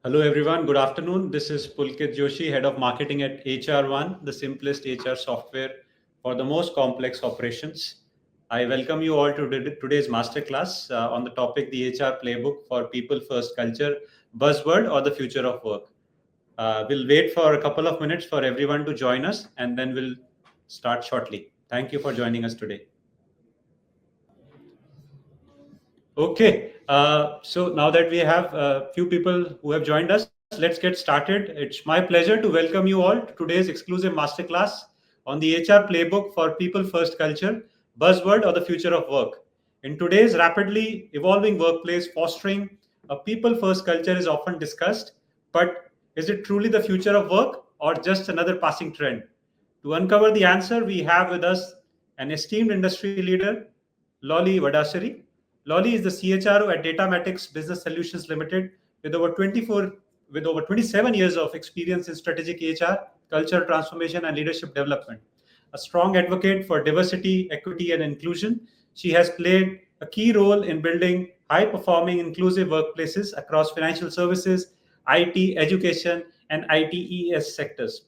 Hello, everyone. Good afternoon. This is Pulkit Joshi, Head of Marketing at HROne, the simplest HR software for the most complex operations. I welcome you all to today's masterclass on the topic the HR Playbook for People First Culture, Buzzword, or the Future of Work. We'll wait for a couple of minutes for everyone to join us, and then we'll start shortly. Thank you for joining us today. Okay, so now that we have a few people who have joined us, let's get started. It's my pleasure to welcome you all to today's exclusive masterclass on the HR playbook for people first culture, buzzword, or the future of work. In today's rapidly evolving workplace, fostering a people first culture is often discussed, but is it truly the future of work or just another passing trend? To uncover the answer, we have with us an esteemed industry leader, Loly Vadassery. Loly is the CHRO at Datamatics Business Solutions Ltd. with over 27 years of experience in strategic HR, culture transformation, and leadership development. A strong advocate for diversity, equity, and inclusion, she has played a key role in building high-performing, inclusive workplaces across financial services, IT, education, and ITES sectors.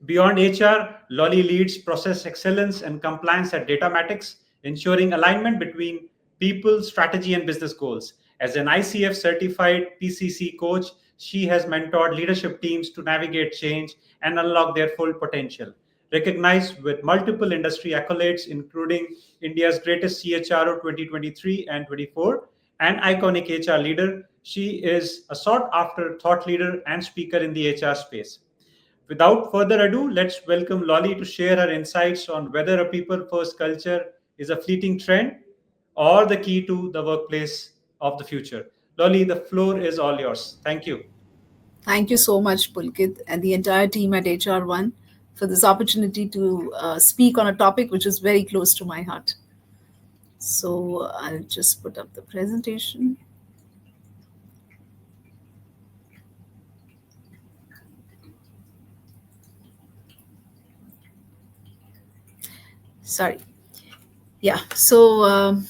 Beyond HR, Loly leads process excellence and compliance at Datamatics, ensuring alignment between people, strategy, and business goals. As an ICF certified PCC coach, she has mentored leadership teams to navigate change and unlock their full potential. Recognized with multiple industry accolades, including India's greatest CHRO 2023 and 24, and iconic HR leader, she is a sought after thought leader and speaker in the HR space. Without further ado, let's welcome Loly to share her insights on whether a people first culture is a fleeting trend or the key to the workplace of the future. Loly, the floor is all yours. Thank you. Thank you so much, Pulkit, and the entire team at HROne for this opportunity to speak on a topic which is very close to my heart. So I'll just put up the presentation. Sorry. Yeah. So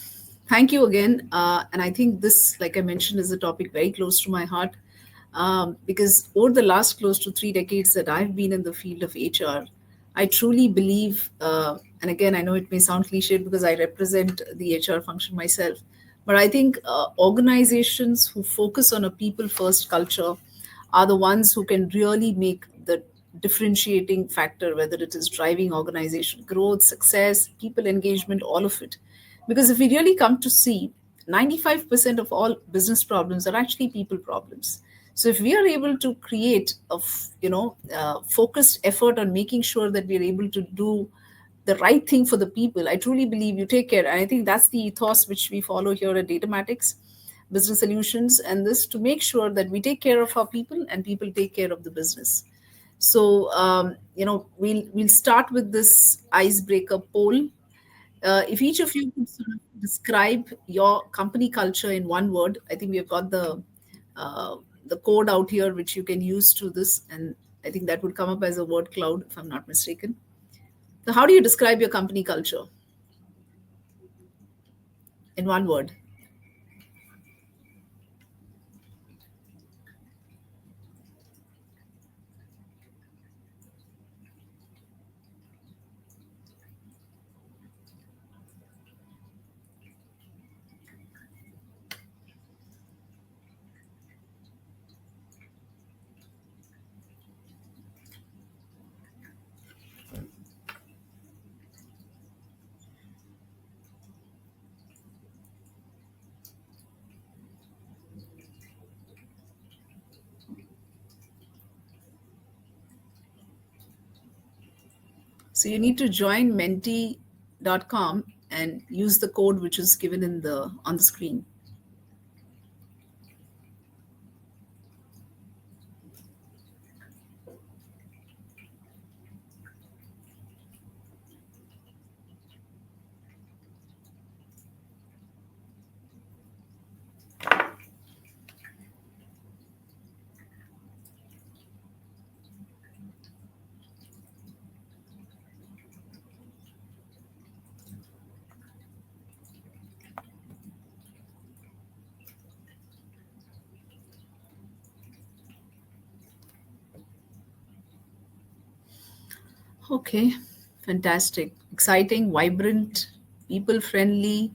thank you again. And I think this, like I mentioned, is a topic very close to my heart because over the last close to 3 decades that I've been in the field of HR, I truly believe, and again, I know it may sound cliched because I represent the HR function myself, but I think organizations who focus on a people first culture are the ones who can really make the differentiating factor, whether it is driving organization growth, success, people engagement, all of it. Because if we really come to see, 95% of all business problems are actually people problems. So if we are able to create focused effort on making sure that we are able to do the right thing for the people, I truly believe you take care. And I think that's the ethos which we follow here at Datamatics Business Solutions, and this to make sure that we take care of our people and people take care of the business. So we'll start with this icebreaker poll. If each of you could sort of describe your company culture in one word, I think we have got the code out here which you can use to this, and I think that would come up as a word cloud if I'm not mistaken. So, how do you describe your company culture in one word? So you need to join menti.com and use the code which is given in the on the screen. Okay, fantastic, exciting, vibrant, people friendly,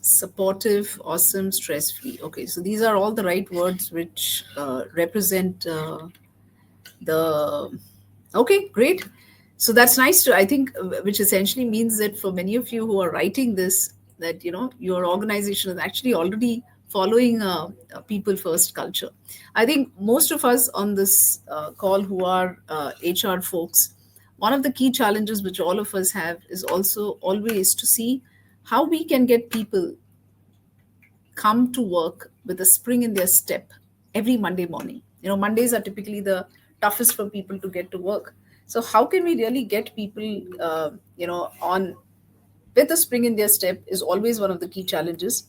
supportive, awesome, stress free. Okay, so these are all the right words which represent the. Okay, great. So that's nice to, I think, which essentially means that for many of you who are writing this, that your organization is actually already following a people first culture. I think most of us on this call who are HR folks, one of the key challenges which all of us have is also always to see how we can get people come to work with a spring in their step every Monday morning. Mondays are typically the toughest for people to get to work. So how can we really get people, on with a spring in their step is always one of the key challenges.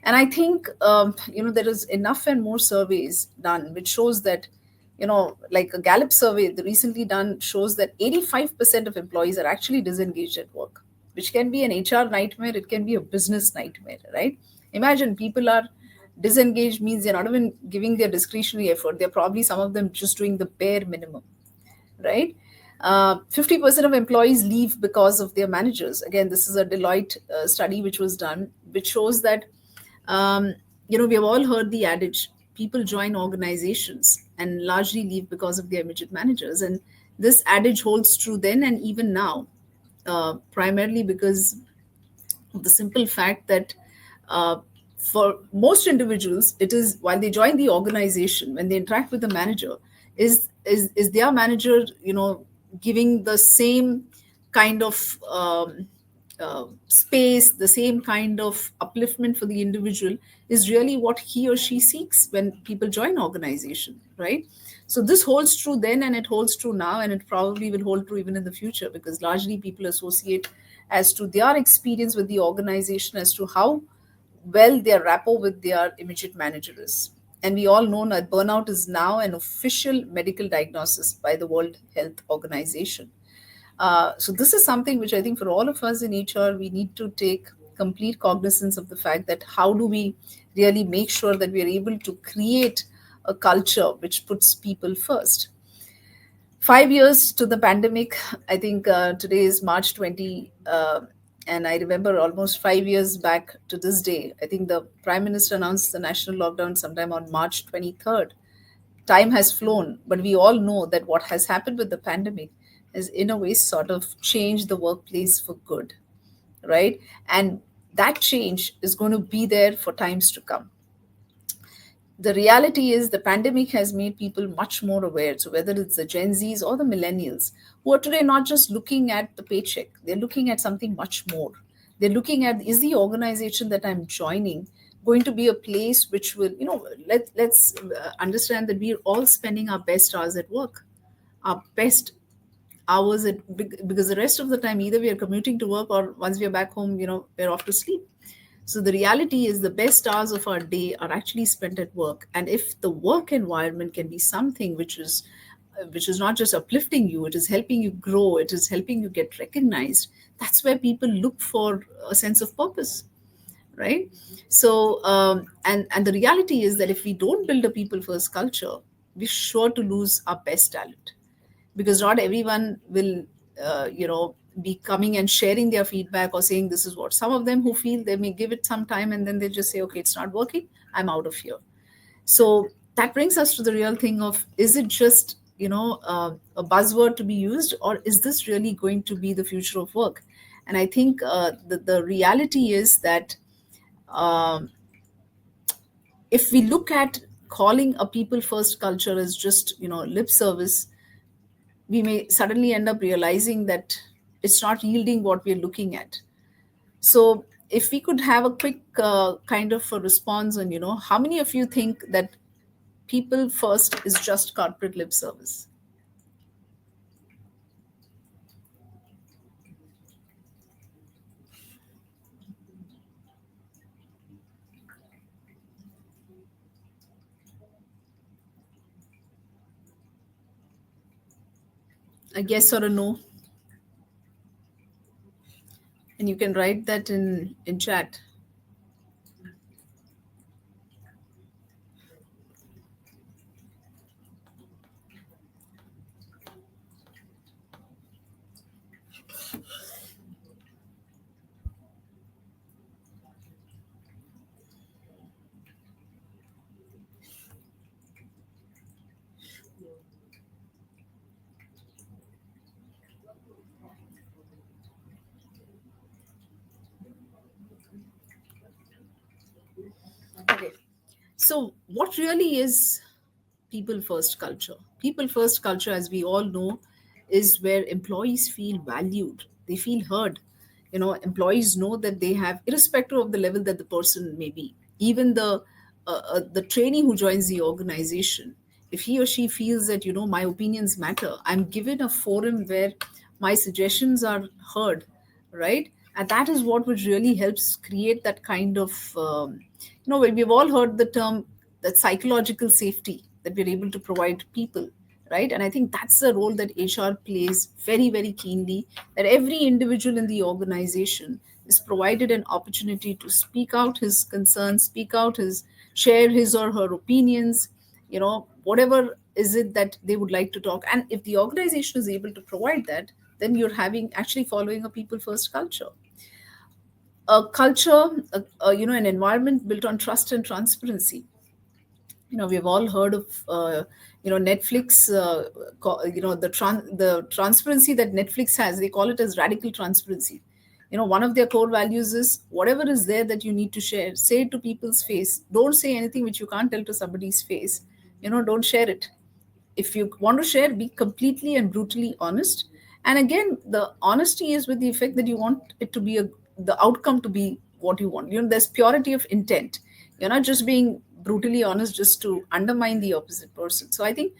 And I think, there is enough and more surveys done which shows that, like a Gallup survey, the recently done shows that 85% of employees are actually disengaged at work, which can be an HR nightmare. It can be a business nightmare, right? Imagine people are disengaged means they're not even giving their discretionary effort. They're probably some of them just doing the bare minimum, right? 50% of employees leave because of their managers. Again, this is a Deloitte study which was done, which shows that, um, we have all heard the adage people join organizations and largely leave because of their immediate managers. And this adage holds true then and even now, primarily because the simple fact that, uh, for most individuals, it is while they join the organization, when they interact with the manager, is their manager, giving the same kind of space, the same kind of upliftment for the individual, is really what he or she seeks when people join organization, right? So this holds true then and it holds true now, and it probably will hold true even in the future, because largely people associate as to their experience with the organization as to how well their rapport with their immediate manager is. And we all know that burnout is now an official medical diagnosis by the World Health Organization. So this is something which I think for all of us in HR, we need to take complete cognizance of the fact that how do we really make sure that we are able to create a culture which puts people first. 5 years to the pandemic. I think today is March 20, and I remember almost 5 years back to this day. I think the Prime Minister announced the national lockdown sometime on March 23rd. Time has flown, but we all know that what has happened with the pandemic has, in a way, sort of changed the workplace for good, right? And that change is going to be there for times to come. The reality is the pandemic has made people much more aware. So whether it's the Gen Zs or the millennials who are today not just looking at the paycheck, they're looking at something much more. They're looking at, is the organization that I'm joining going to be a place which will, let's understand that we're all spending our best hours at work, our best hours because the rest of the time either we are commuting to work or once we are back home, we're off to sleep. So the reality is the best hours of our day are actually spent at work. And if the work environment can be something which is not just uplifting you, it is helping you grow, it is helping you get recognized, that's where people look for a sense of purpose, right? So and the reality is that if we don't build a people first culture, we're sure to lose our best talent, because not everyone will be coming and sharing their feedback or saying this is what. Some of them who feel, they may give it some time and then they just say, okay, it's not working, I'm out of here. So that brings us to the real thing of, is it just a buzzword to be used, or is this really going to be the future of work? And I think the reality is that, um, if we look at calling a people first culture as just lip service, we may suddenly end up realizing that it's not yielding what we're looking at. So, if we could have a quick kind of a response on, how many of you think that people first is just corporate lip service? A yes or a no? And you can write that in chat. So, what really is people first culture? People first culture, as we all know, is where employees feel valued, they feel heard. Employees know that they have, irrespective of the level that the person may be, even the trainee who joins the organization, if he or she feels that my opinions matter, I'm given a forum where my suggestions are heard, right? And that is what would really helps create that kind of we've all heard the term, that psychological safety that we're able to provide people, right? And I think that's the role that HR plays very, very keenly, that every individual in the organization is provided an opportunity to speak out his concerns, speak out his, share his or her opinions, whatever is it that they would like to talk. And if the organization is able to provide that, then you're having actually following a people first culture, a culture, an environment built on trust and transparency. We've all heard of Netflix, the transparency that Netflix has, they call it as radical transparency. One of their core values is whatever is there that you need to share, say it to people's face. Don't say anything which you can't tell to somebody's face. Don't share it. If you want to share, be completely and brutally honest. And again, the honesty is with the effect that you want it to be the outcome to be what you want. There's purity of intent. You're not just being brutally honest just to undermine the opposite person. So I think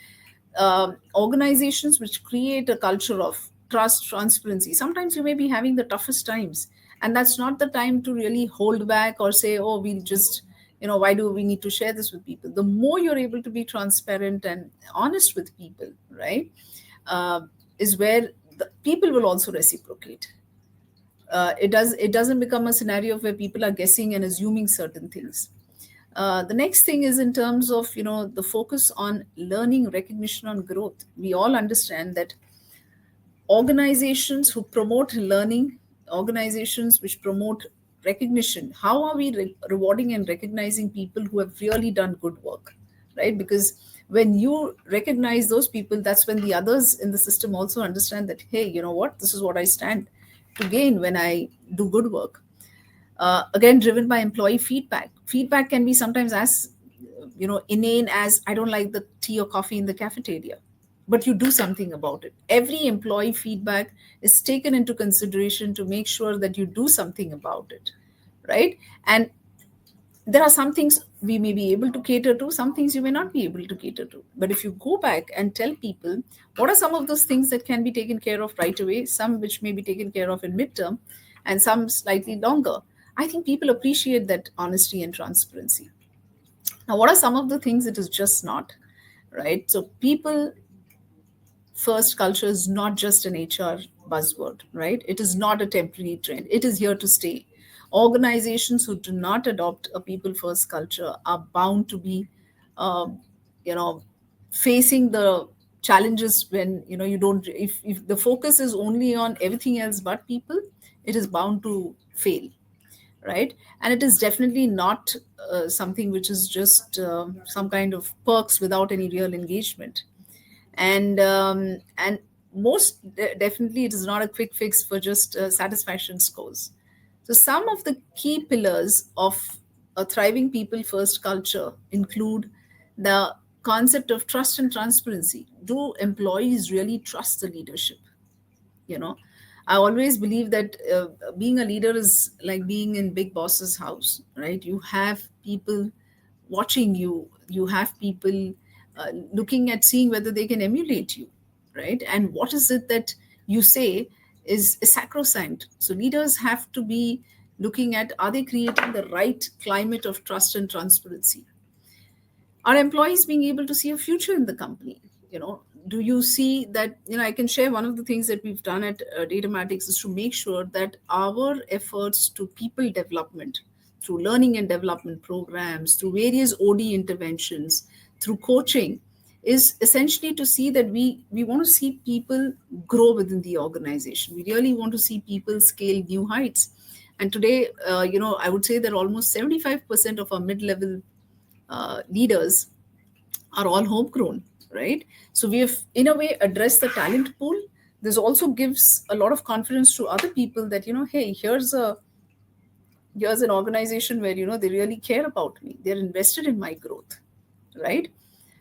organizations which create a culture of trust, transparency, sometimes you may be having the toughest times, and that's not the time to really hold back or say, oh, we'll just, why do we need to share this with people? The more you're able to be transparent and honest with people, right, uh, is where the people will also reciprocate. It doesn't become a scenario where people are guessing and assuming certain things. The next thing is in terms of the focus on learning, recognition, on growth. We all understand that organizations who promote learning, organizations which promote recognition, how are we rewarding and recognizing people who have really done good work, right? Because when you recognize those people, that's when the others in the system also understand that, hey, you know what, this is what I stand to gain when I do good work. Again, driven by employee feedback. Feedback can be sometimes as inane as, I don't like the tea or coffee in the cafeteria, but you do something about it. Every employee feedback is taken into consideration to make sure that you do something about it, right? And there are some things we may be able to cater to, some things you may not be able to cater to. But if you go back and tell people what are some of those things that can be taken care of right away, some which may be taken care of in midterm, and some slightly longer, I think people appreciate that honesty and transparency. Now, what are some of the things it is just not, right? So, people first culture is not just an HR buzzword, right? It is not a temporary trend. It is here to stay. Organizations who do not adopt a people first culture are bound to be, um, you know, facing the challenges when you don't. If the focus is only on everything else but people, it is bound to fail, right? And it is definitely not something which is just some kind of perks without any real engagement. And definitely it is not a quick fix for just satisfaction scores. So some of the key pillars of a thriving people first culture include the concept of trust and transparency. Do employees really trust the leadership? you know I always believe that being a leader is like being in big boss's house, right? You have people watching you, you have people looking at seeing whether they can emulate you, right? And what is it that you say is sacrosanct. So leaders have to be looking at, are they creating the right climate of trust and transparency? Are employees being able to see a future in the company? Do you see that? I can share one of the things that we've done at Datamatics is to make sure that our efforts to people development, through learning and development programs, through various OD interventions, through coaching, is essentially to see that we want to see people grow within the organization. We really want to see people scale new heights. And today, I would say that almost 75% of our mid-level leaders are all homegrown, right? So we have, in a way, addressed the talent pool. This also gives a lot of confidence to other people that, hey, here's a here's an organization where they really care about me, they're invested in my growth, right?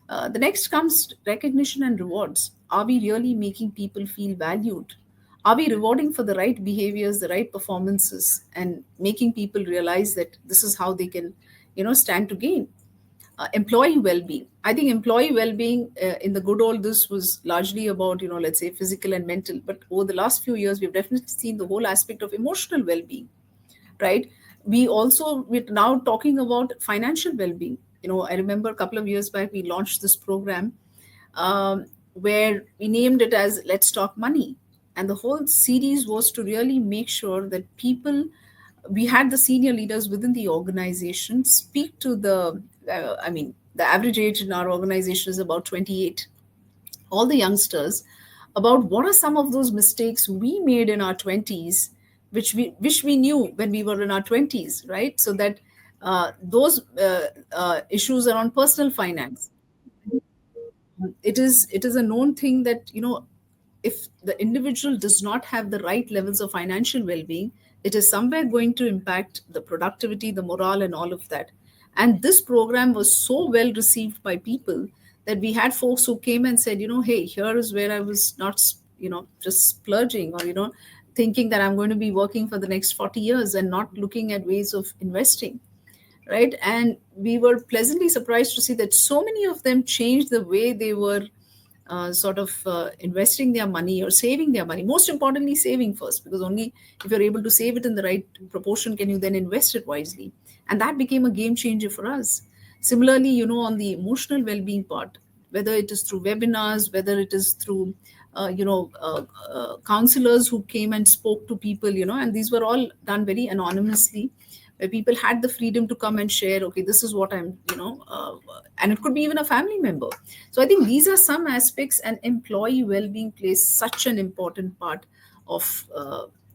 The next comes recognition and rewards. Are we really making people feel valued? Are we rewarding for the right behaviors, the right performances, and making people realize that this is how they can stand to gain? Employee well-being. I think employee well-being, in the good old this was largely about let's say physical and mental, but over the last few years we've definitely seen the whole aspect of emotional well-being, right? We're now talking about financial well-being. I remember a couple of years back we launched this program, where we named it as Let's Talk Money. And the whole series was to really make sure that people, we had the senior leaders within the organization speak to the average age in our organization is about 28, all the youngsters, about what are some of those mistakes we made in our 20s, which we wish we knew when we were in our 20s, right? So that those issues around personal finance, it is a known thing that if the individual does not have the right levels of financial well-being, it is somewhere going to impact the productivity, the morale, and all of that. And this program was so well received by people that we had folks who came and said, hey, here is where I was not just splurging, or thinking that I'm going to be working for the next 40 years and not looking at ways of investing, right? And we were pleasantly surprised to see that so many of them changed the way they were sort of investing their money or saving their money. Most importantly, saving first, because only if you're able to save it in the right proportion can you then invest it wisely. And that became a game changer for us. Similarly, on the emotional well-being part, whether it is through webinars, whether it is through counselors who came and spoke to people, and these were all done very anonymously, where people had the freedom to come and share, okay, this is what I'm, and it could be even a family member. So I think these are some aspects, and employee well-being plays such an important part of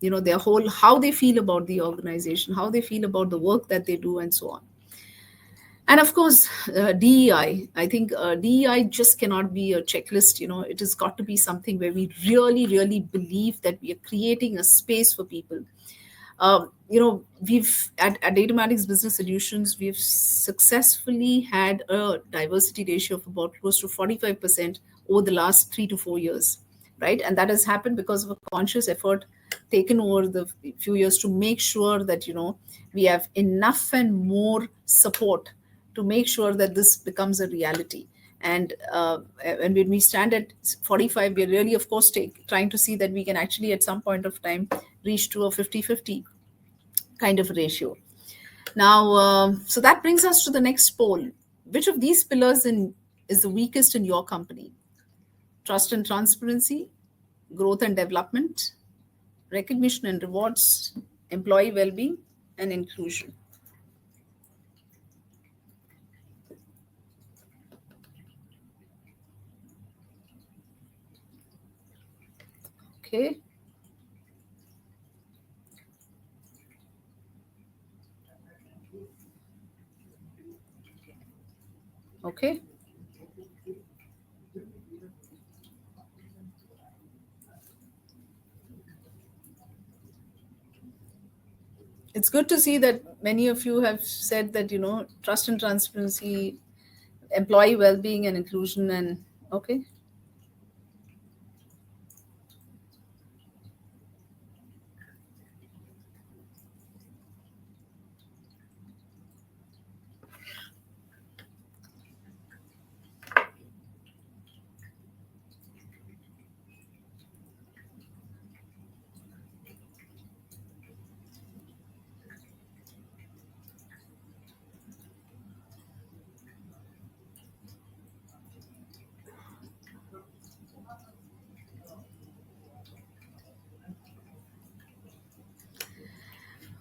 their whole, how they feel about the organization, how they feel about the work that they do, and so on. And of course, DEI. I think DEI just cannot be a checklist. It has got to be something where we really, really believe that we are creating a space for people. We've at Datamatics Business Solutions, we've successfully had a diversity ratio of about close to 45% over the last 3 to 4 years, right? And that has happened because of a conscious effort taken over the few years to make sure that we have enough and more support to make sure that this becomes a reality. And when we stand at 45, we're really, of course, trying to see that we can actually, at some point of time, reach to a 50-50 kind of ratio. Now, so that brings us to the next poll. Which of these pillars is the weakest in your company? Trust and transparency, growth and development, recognition and rewards, employee well-being, and inclusion. Okay. Okay. It's good to see that many of you have said that trust and transparency, employee well-being, and inclusion. And okay.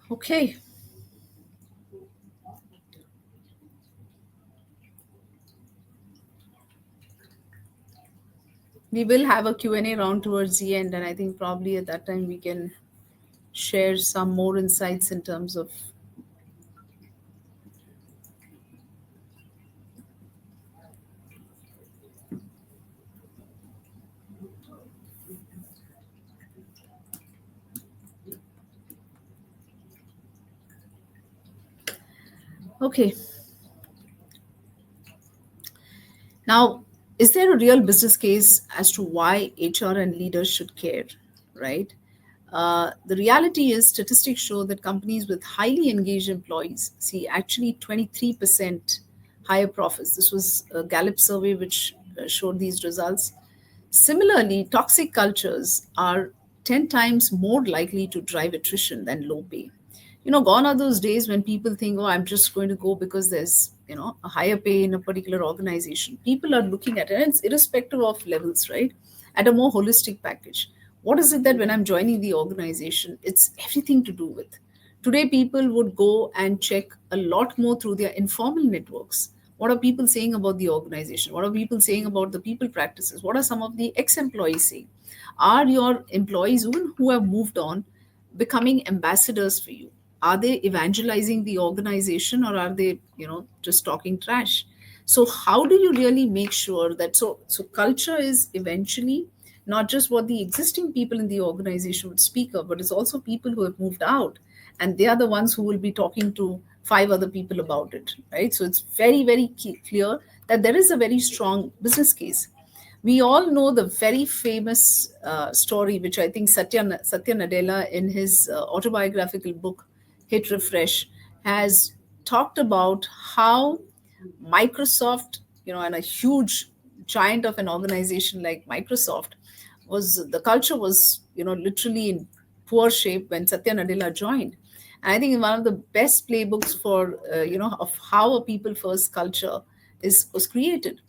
Okay. We will have a Q&A round towards the end, and I think probably at that time we can share some more insights in terms of. Okay, now, is there a real business case as to why HR and leaders should care, right? The reality is, statistics show that companies with highly engaged employees see actually 23% higher profits. This was a Gallup survey which showed these results. Similarly, toxic cultures are 10 times more likely to drive attrition than low pay. Gone are those days when people think, oh, I'm just going to go because there's, a higher pay in a particular organization. People are looking at it, and it's irrespective of levels, right? At a more holistic package. What is it that when I'm joining the organization, it's everything to do with? Today, people would go and check a lot more through their informal networks. What are people saying about the organization? What are people saying about the people practices? What are some of the ex employees saying? Are your employees, even who have moved on, becoming ambassadors for you? Are they evangelizing the organization, or are they, just talking trash? So how do you really make sure that, so culture is eventually not just what the existing people in the organization would speak of, but it's also people who have moved out, and they are the ones who will be talking to five other people about it, right? So it's very, very clear that there is a very strong business case. We all know the very famous story, which I think Satya Nadella, in his autobiographical book Hit Refresh, has talked about how Microsoft, and a huge giant of an organization like Microsoft, the culture was, literally in poor shape when Satya Nadella joined. And I think one of the best playbooks for, of how a people first culture was created.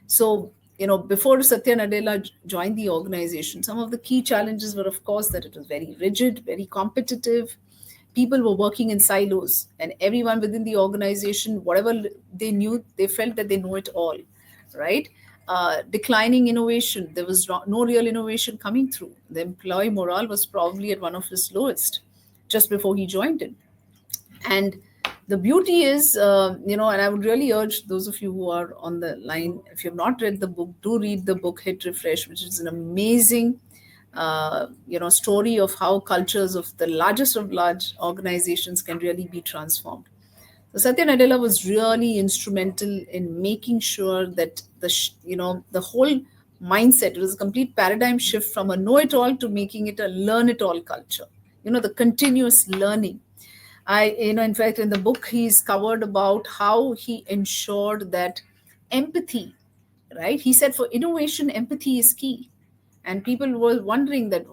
So, before Satya Nadella joined the organization, some of the key challenges were, of course, that it was very rigid, very competitive. People were working in silos, and everyone within the organization, whatever they knew, they felt that they know it all, right? Declining innovation. There was no real innovation coming through. The employee morale was probably at one of its lowest just before he joined it. And the beauty is, and I would really urge those of you who are on the line, if you have not read the book, do read the book Hit Refresh, which is an amazing story of how cultures of the largest of large organizations can really be transformed. So Satya Nadella was really instrumental in making sure that the whole mindset, it was a complete paradigm shift from a know-it-all to making it a learn-it-all culture. The continuous learning. In fact, in the book, he's covered about how he ensured that empathy, right? He said for innovation, empathy is key. And people were wondering that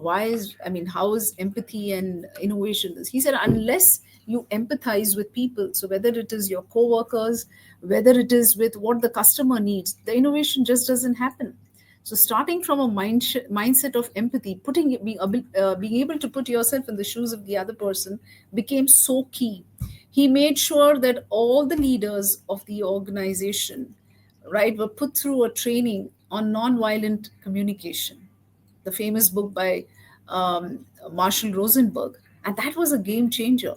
how is empathy and innovation this? He said, unless you empathize with people, so whether it is your co-workers, whether it is with what the customer needs, the innovation just doesn't happen. So starting from a mindset of empathy, being able to put yourself in the shoes of the other person became so key. He made sure that all the leaders of the organization, right, were put through a training on nonviolent communication, the famous book by Marshall Rosenberg. And that was a game changer,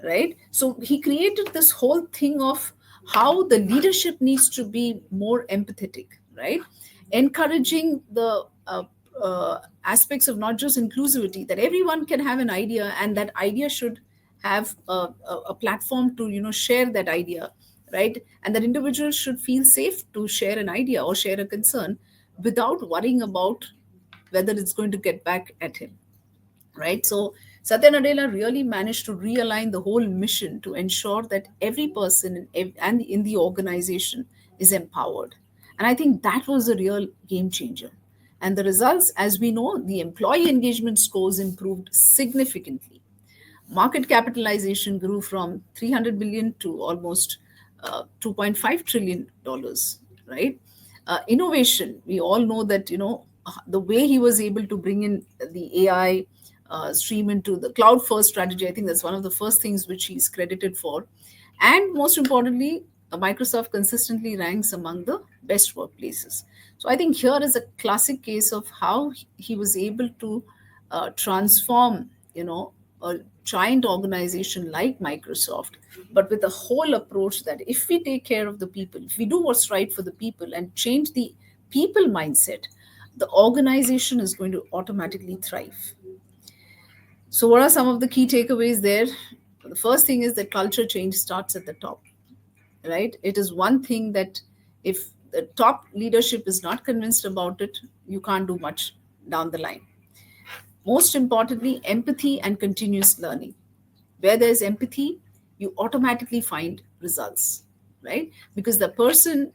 right? So he created this whole thing of how the leadership needs to be more empathetic, right? Encouraging the aspects of not just inclusivity, that everyone can have an idea, and that idea should have a platform to share that idea, right? And that individuals should feel safe to share an idea or share a concern without worrying about whether it's going to get back at him, right? So Satya Nadella really managed to realign the whole mission to ensure that every person and in the organization is empowered. And I think that was a real game changer. And the results, as we know, the employee engagement scores improved significantly. Market capitalization grew from 300 billion to almost 2.5 trillion dollars, right? Innovation, we all know that, the way he was able to bring in the AI stream into the cloud first strategy, I think that's one of the first things which he's credited for. And most importantly, Microsoft consistently ranks among the best workplaces. So I think here is a classic case of how he was able to transform, a giant organization like Microsoft, but with a whole approach that if we take care of the people, if we do what's right for the people and change the people mindset, the organization is going to automatically thrive. So, what are some of the key takeaways there? The first thing is that culture change starts at the top. right? It is one thing that if the top leadership is not convinced about it, you can't do much down the line. Most importantly, empathy and continuous learning. Where there's empathy, you automatically find results, right? Because the person,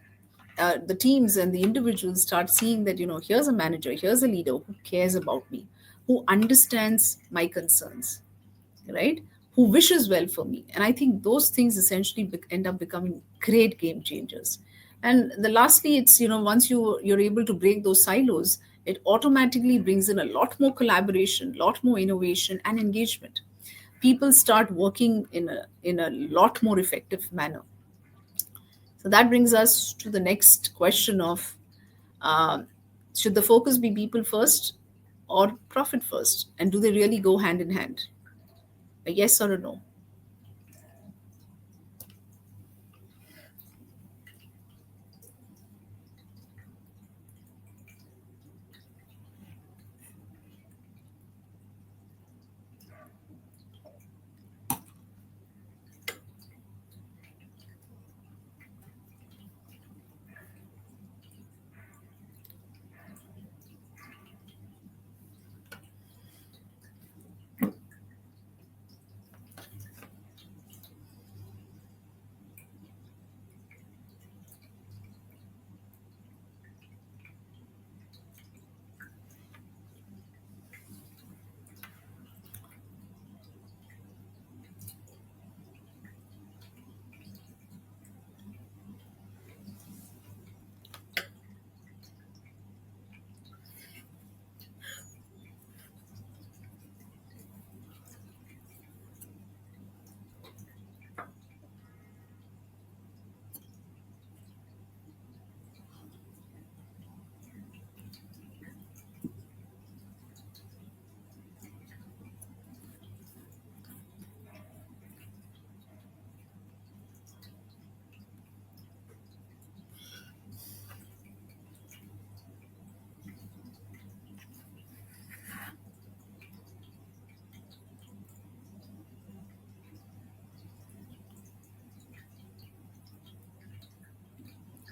the teams and the individuals start seeing that, here's a manager, here's a leader who cares about me, who understands my concerns, right? Who wishes well for me. And I think those things essentially end up becoming great game changers. And the lastly, it's, once you're able to break those silos, it automatically brings in a lot more collaboration, lot more innovation and engagement. People start working in a lot more effective manner. So that brings us to the next question of, um, should the focus be people first or profit first, and do they really go hand in hand? A yes or a no?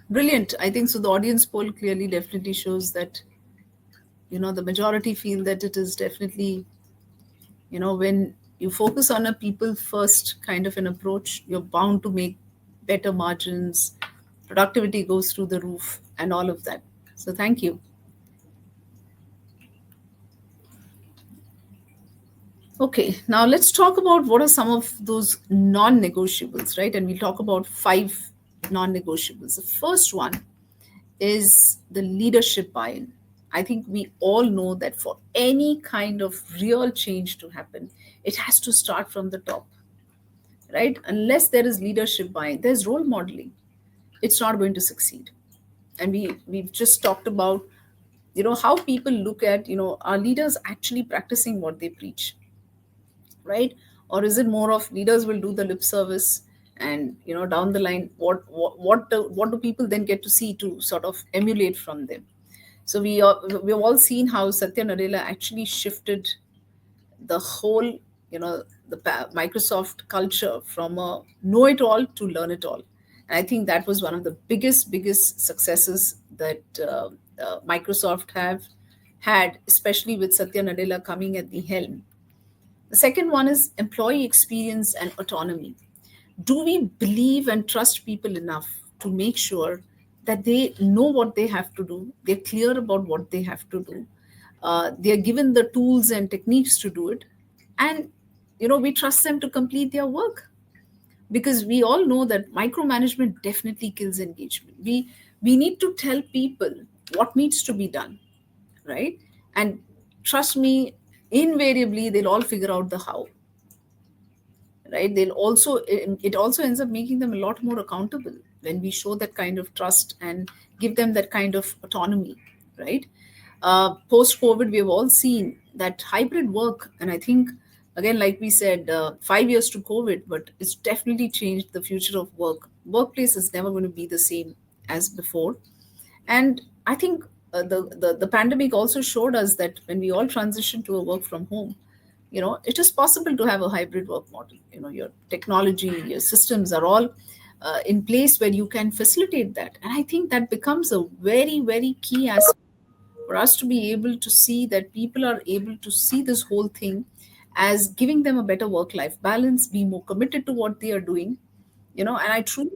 Brilliant. I think so. The audience poll clearly definitely shows that, the majority feel that it is definitely, when you focus on a people first kind of an approach, you're bound to make better margins, productivity goes through the roof, and all of that. So thank you. Okay, now let's talk about what are some of those non negotiables, right? And we'll talk about five non negotiables. The first one is the leadership buy in. I think we all know that for any kind of real change to happen, it has to start from the top, right? Unless there is leadership buy in, there's role modeling, it's not going to succeed. And we've just talked about, how people look at, are leaders actually practicing what they preach, right? Or is it more of leaders will do the lip service, and down the line, what do people then get to see to sort of emulate from them? So we've all seen how Satya Nadella actually shifted the whole, Microsoft culture from a know it all to learn it all. And I think that was one of the biggest successes that Microsoft have had, especially with Satya Nadella coming at the helm. The second one is employee experience and autonomy. Do we believe and trust people enough to make sure that they know what they have to do, they're clear about what they have to do, they're given the tools and techniques to do it, and we trust them to complete their work? Because we all know that micromanagement definitely kills engagement. We need to tell people what needs to be done, right? And trust me, invariably they'll all figure out the how, right? It also ends up making them a lot more accountable when we show that kind of trust and give them that kind of autonomy, right? Post covid, we have all seen that hybrid work, and I think, again, like we said, 5 years to covid, but it's definitely changed the future of work. Workplace is never going to be the same as before. And I think the pandemic also showed us that when we all transition to a work from home, it is possible to have a hybrid work model. Your technology, your systems are all in place where you can facilitate that. And I think that becomes a very, very key aspect for us to be able to see that people are able to see this whole thing as giving them a better work life balance, be more committed to what they are doing. And I truly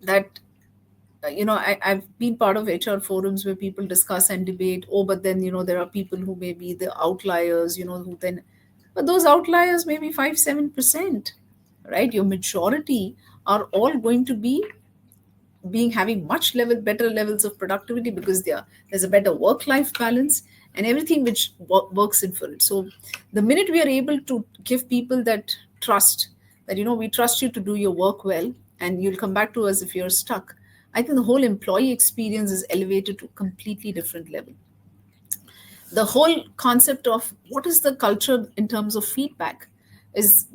that I've been part of HR forums where people discuss and debate. Oh, but then there are people who may be the outliers. Who then, but those outliers may be 5-7%, right? Your majority are all going to be being having much better levels of productivity because there's a better work life balance and everything which works in for it. So the minute we are able to give people that trust, that we trust you to do your work well and you'll come back to us if you're stuck, I think the whole employee experience is elevated to a completely different level. The whole concept of what is the culture in terms of feedback, is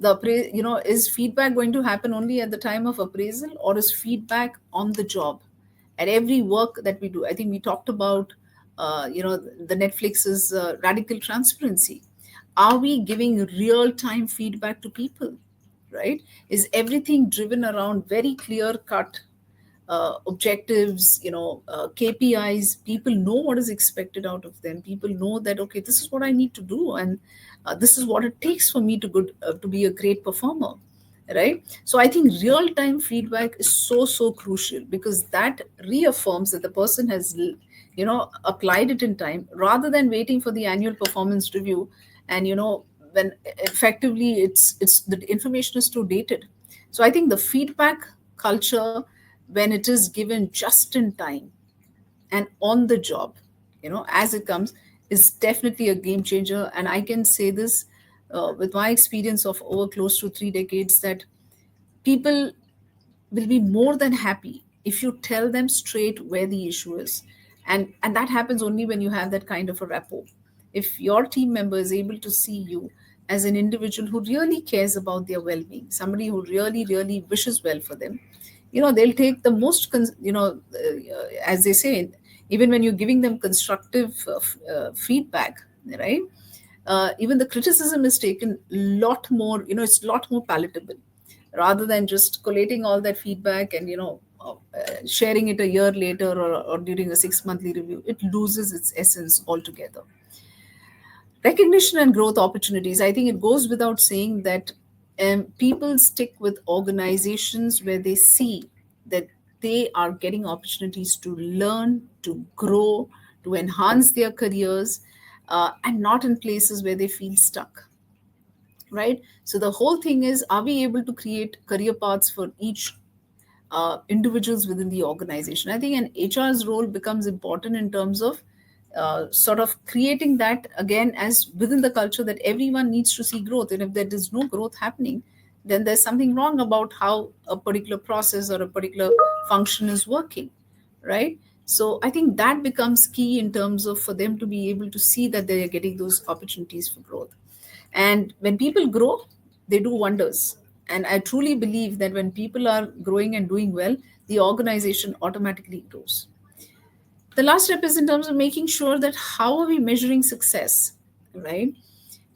feedback going to happen only at the time of appraisal, or is feedback on the job at every work that we do? I think we talked about the Netflix's radical transparency. Are we giving real time feedback to people, right? Is everything driven around very clear cut objectives, KPIs? People know what is expected out of them. People know that, okay, this is what I need to do, and this is what it takes for me to be a great performer, right? So I think real time feedback is so, so crucial, because that reaffirms that the person has applied it in time, rather than waiting for the annual performance review. And when effectively it's the information is too dated. So I think the feedback culture, when it is given just in time and on the job, as it comes, is definitely a game changer. And I can say this with my experience of over close to 3 decades, that people will be more than happy if you tell them straight where the issue is. And that happens only when you have that kind of a rapport. If your team member is able to see you as an individual who really cares about their well-being, somebody who really, really wishes well for them, they'll take the most as they say, even when you're giving them constructive feedback, right? Even the criticism is taken a lot more, it's a lot more palatable, rather than just collating all that feedback and sharing it a year later, or during a 6 monthly review. It loses its essence altogether. Recognition and growth opportunities, I think it goes without saying that people stick with organizations where they see that they are getting opportunities to learn, to grow, to enhance their careers, and not in places where they feel stuck, right? So the whole thing is, are we able to create career paths for each individuals within the organization? I think an HR's role becomes important in terms of sort of creating that again, as within the culture, that everyone needs to see growth. And if there is no growth happening, then there's something wrong about how a particular process or a particular function is working, right? So I think that becomes key in terms of for them to be able to see that they are getting those opportunities for growth. And when people grow, they do wonders. And I truly believe that when people are growing and doing well, the organization automatically grows. The last step is in terms of making sure that how are we measuring success, right?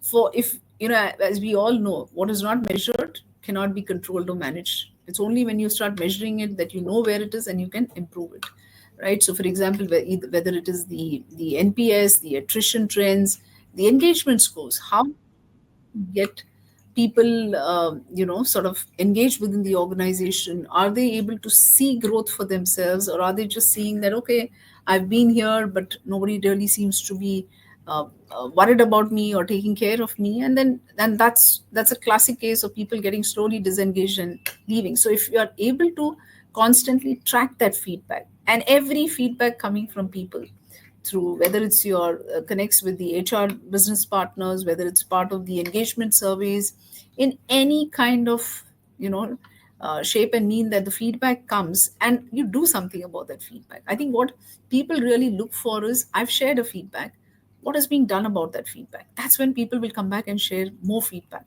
For if, as we all know, what is not measured cannot be controlled or managed. It's only when you start measuring it that you know where it is and you can improve it, right? So, for example, whether it is the NPS, the attrition trends, the engagement scores, how get people sort of engaged within the organization? Are they able to see growth for themselves, or are they just seeing that, okay, I've been here but nobody really seems to be worried about me or taking care of me? And then that's a classic case of people getting slowly disengaged and leaving. So if you are able to constantly track that feedback, and every feedback coming from people, through whether it's your connects with the HR business partners, whether it's part of the engagement surveys, in any kind of shape and mean, that the feedback comes and you do something about that feedback. I think what people really look for is, I've shared a feedback, what is being done about that feedback? That's when people will come back and share more feedback,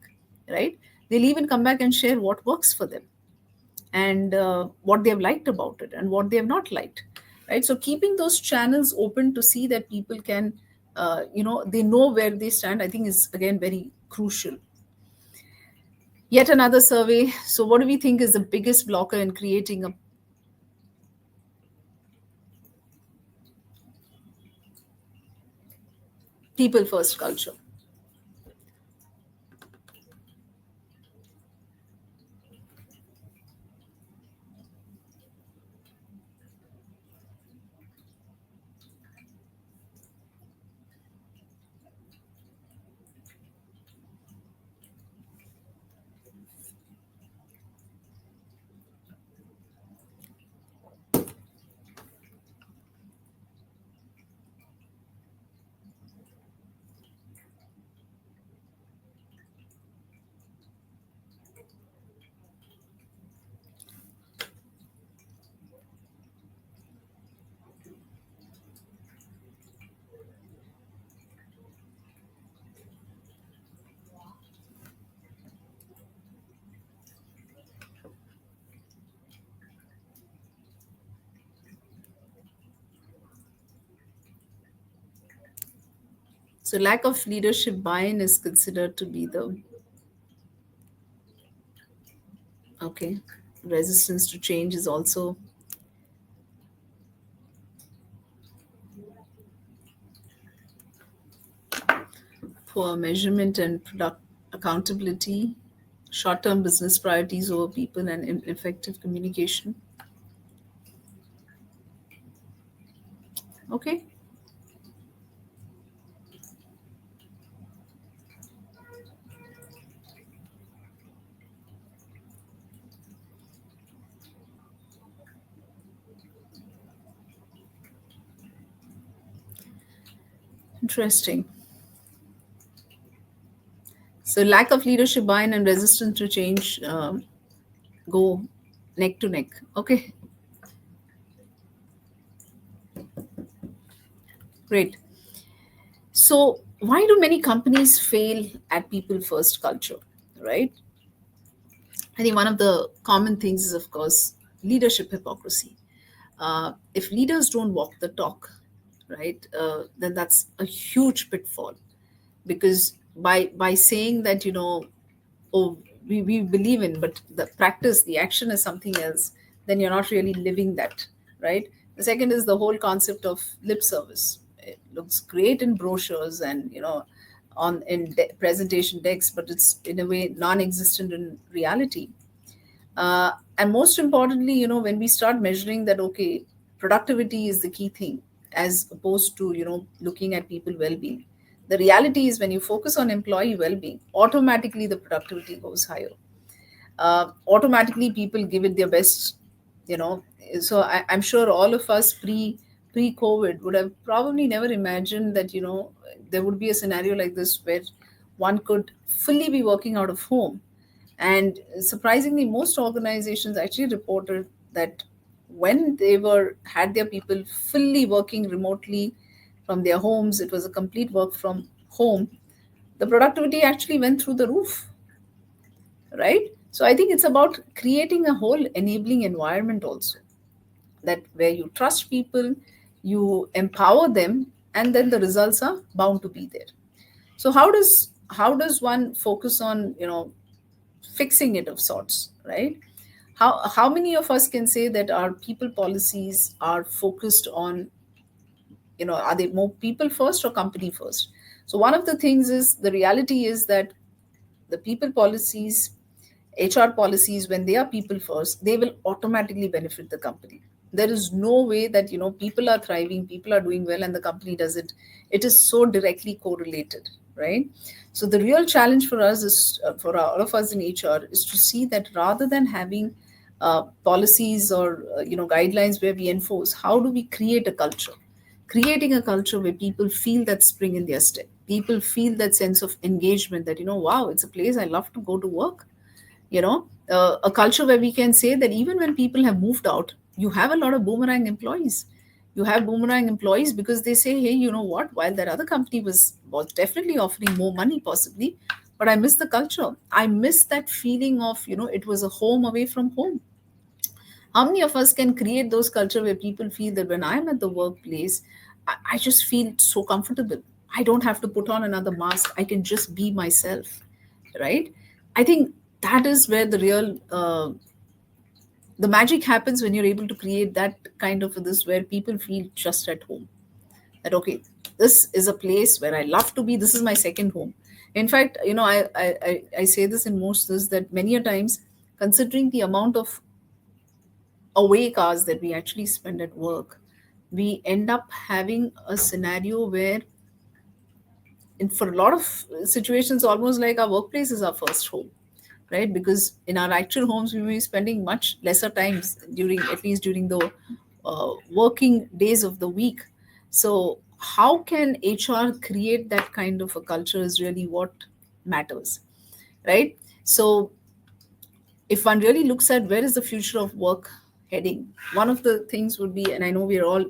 right? They'll even come back and share what works for them, and what they've liked about it and what they have not liked, right? So keeping those channels open to see that people can they know where they stand, I think is again very crucial. Yet another survey. So, what do we think is the biggest blocker in creating a people first culture? So, lack of leadership buy in is considered to be the okay. Resistance to change is also poor measurement and product accountability, short term business priorities over people, and ineffective communication. Okay, interesting. So, lack of leadership buy in and resistance to change go neck to neck. Okay, great. So, why do many companies fail at people first culture? Right? I think one of the common things is, of course, leadership hypocrisy. If leaders don't walk the talk, right, then that's a huge pitfall. Because by saying that, oh, we believe in, but the practice, the action is something else, then you're not really living that, right? The second is the whole concept of lip service. It looks great in brochures and on presentation decks, but it's in a way non-existent in reality. And most importantly, when we start measuring that, okay, productivity is the key thing, as opposed to looking at people well-being, the reality is when you focus on employee well-being, automatically the productivity goes higher. Automatically people give it their best. you know so I'm sure all of us pre-COVID would have probably never imagined that there would be a scenario like this where one could fully be working out of home. And surprisingly, most organizations actually reported that when they were had their people fully working remotely from their homes, it was a complete work from home, the productivity actually went through the roof, right? So I think it's about creating a whole enabling environment also, that where you trust people, you empower them, and then the results are bound to be there. So how does one focus on fixing it of sorts, right? How many of us can say that our people policies are focused on, are they more people first or company first? So one of the things is, the reality is that the people policies, HR policies, when they are people first, they will automatically benefit the company. There is no way that people are thriving, people are doing well, and the company doesn't. It is so directly correlated, right? So the real challenge for us is, for all of us in HR, is to see that rather than having policies or guidelines where we enforce, how do we create a culture? Creating a culture where people feel that spring in their step. People feel that sense of engagement, that wow, it's a place I love to go to work. A culture where we can say that even when people have moved out, you have a lot of boomerang employees. You have boomerang employees because they say, hey, you know what, while that other company was definitely offering more money possibly, but I miss the culture. I miss that feeling of, it was a home away from home. How many of us can create those culture where people feel that when I'm at the workplace, I just feel so comfortable. I don't have to put on another mask. I can just be myself, right? I think that is where the magic happens, when you're able to create that kind of this where people feel just at home, that okay, this is a place where I love to be, this is my second home. In fact, I say this in most this, that many a times, considering the amount of awake hours that we actually spend at work, we end up having a scenario where, for a lot of situations, almost like our workplace is our first home, right? Because in our actual homes, we will be spending much lesser times during, at least during the working days of the week. So how can HR create that kind of a culture is really what matters, right? So if one really looks at where is the future of work heading, one of the things would be, and I know we're all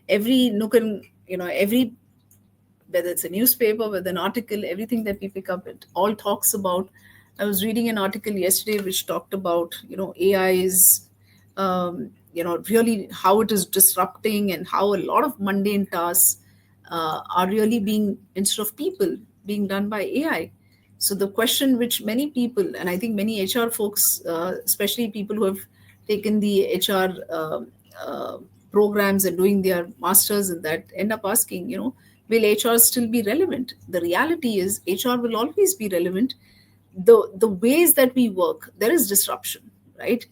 every nook and every, whether it's a newspaper, whether an article, everything that we pick up, it all talks about. I was reading an article yesterday which talked about, AI is, really how it is disrupting, and how a lot of mundane tasks are really being, instead of people, being done by AI. So the question which many people, and I think many HR folks, especially people who have taken the HR programs and doing their masters in that, end up asking, will HR still be relevant? The reality is HR will always be relevant. The ways that we work, there is disruption, right?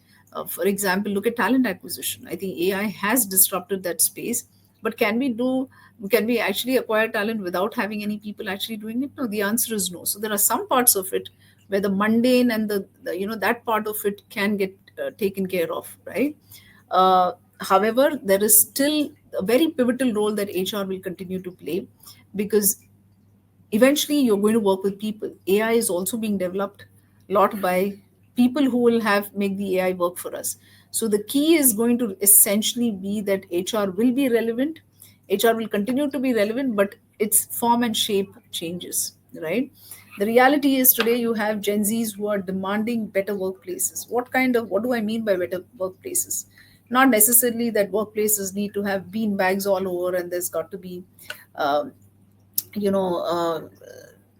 For example, look at talent acquisition. I think AI has disrupted that space, but can we actually acquire talent without having any people actually doing it? No, the answer is no. So there are some parts of it where the mundane and that part of it can get taken care of, right? However, there is still a very pivotal role that HR will continue to play, because eventually you're going to work with people. AI is also being developed a lot by people who will have make the AI work for us. So the key is going to essentially be that HR will be relevant. HR will continue to be relevant, but its form and shape changes, right? The reality is today you have Gen Zs who are demanding better workplaces. What do I mean by better workplaces? Not necessarily that workplaces need to have bean bags all over and there's got to be um, you know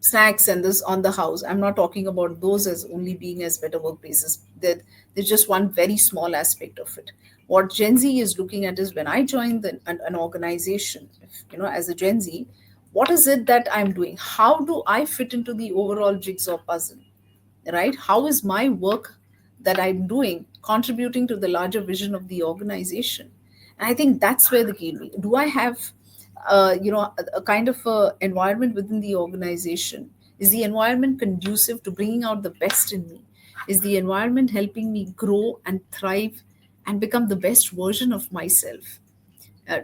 snacks and this on the house. I'm not talking about those as only being as better workplaces. That there's just one very small aspect of it. What Gen Z is looking at is, when I join an organization, as a Gen Z, what is it that I'm doing? How do I fit into the overall jigsaw puzzle, right? How is my work that I'm doing contributing to the larger vision of the organization? And I think that's where the key will be. Do I have a kind of environment within the organization? Is the environment conducive to bringing out the best in me? Is the environment helping me grow and thrive and become the best version of myself?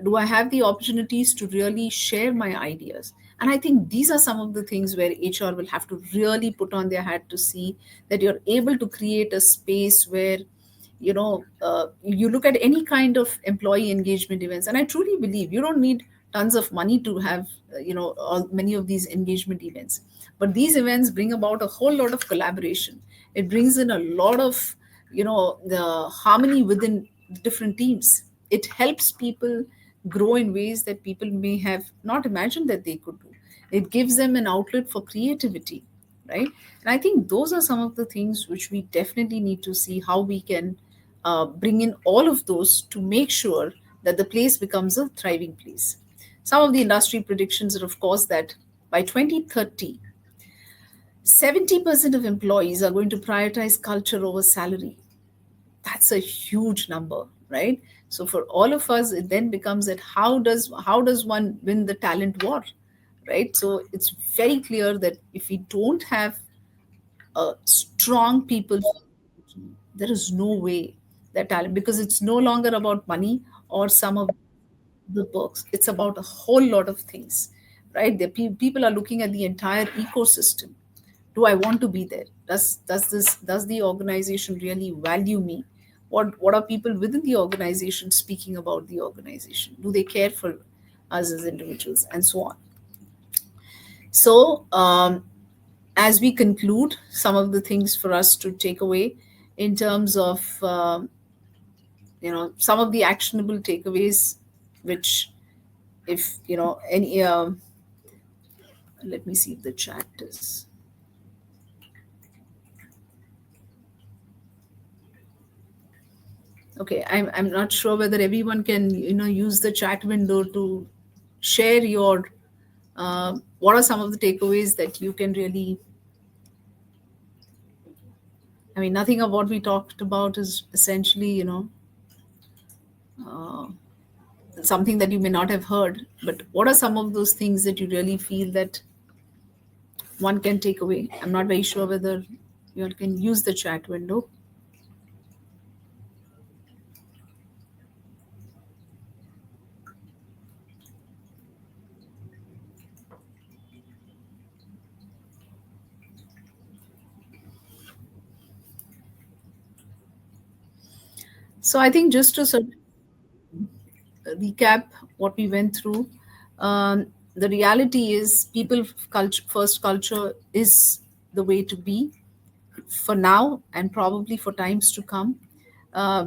Do I have the opportunities to really share my ideas? And I think these are some of the things where HR will have to really put on their hat to see that you're able to create a space where you look at any kind of employee engagement events, and I truly believe you don't need tons of money to have many of these engagement events, but these events bring about a whole lot of collaboration. It brings in a lot of the harmony within different teams. It helps people grow in ways that people may have not imagined that they could do. It gives them an outlet for creativity, right? And I think those are some of the things which we definitely need to see how we can bring in all of those to make sure that the place becomes a thriving place. Some of the industry predictions are, of course, that by 2030, 70% of employees are going to prioritize culture over salary. That's a huge number, right? So for all of us, it then becomes that how does one win the talent war, right? So it's very clear that if we don't have strong people, there is no way that talent, because it's no longer about money or some of the perks. It's about a whole lot of things, right? People are looking at the entire ecosystem. Do I want to be there? Does the organization really value me? What are people within the organization speaking about the organization? Do they care for us as individuals, and so on? So as we conclude, some of the things for us to take away in terms of some of the actionable takeaways, which, if any let me see if the chat is. Okay, I'm not sure whether everyone can use the chat window to share your what are some of the takeaways that you can really. I mean, nothing of what we talked about is essentially uh, something that you may not have heard. But what are some of those things that you really feel that one can take away? I'm not very sure whether you can use the chat window. So I think just to sort of recap what we went through, the reality is people culture first culture is the way to be for now and probably for times to come.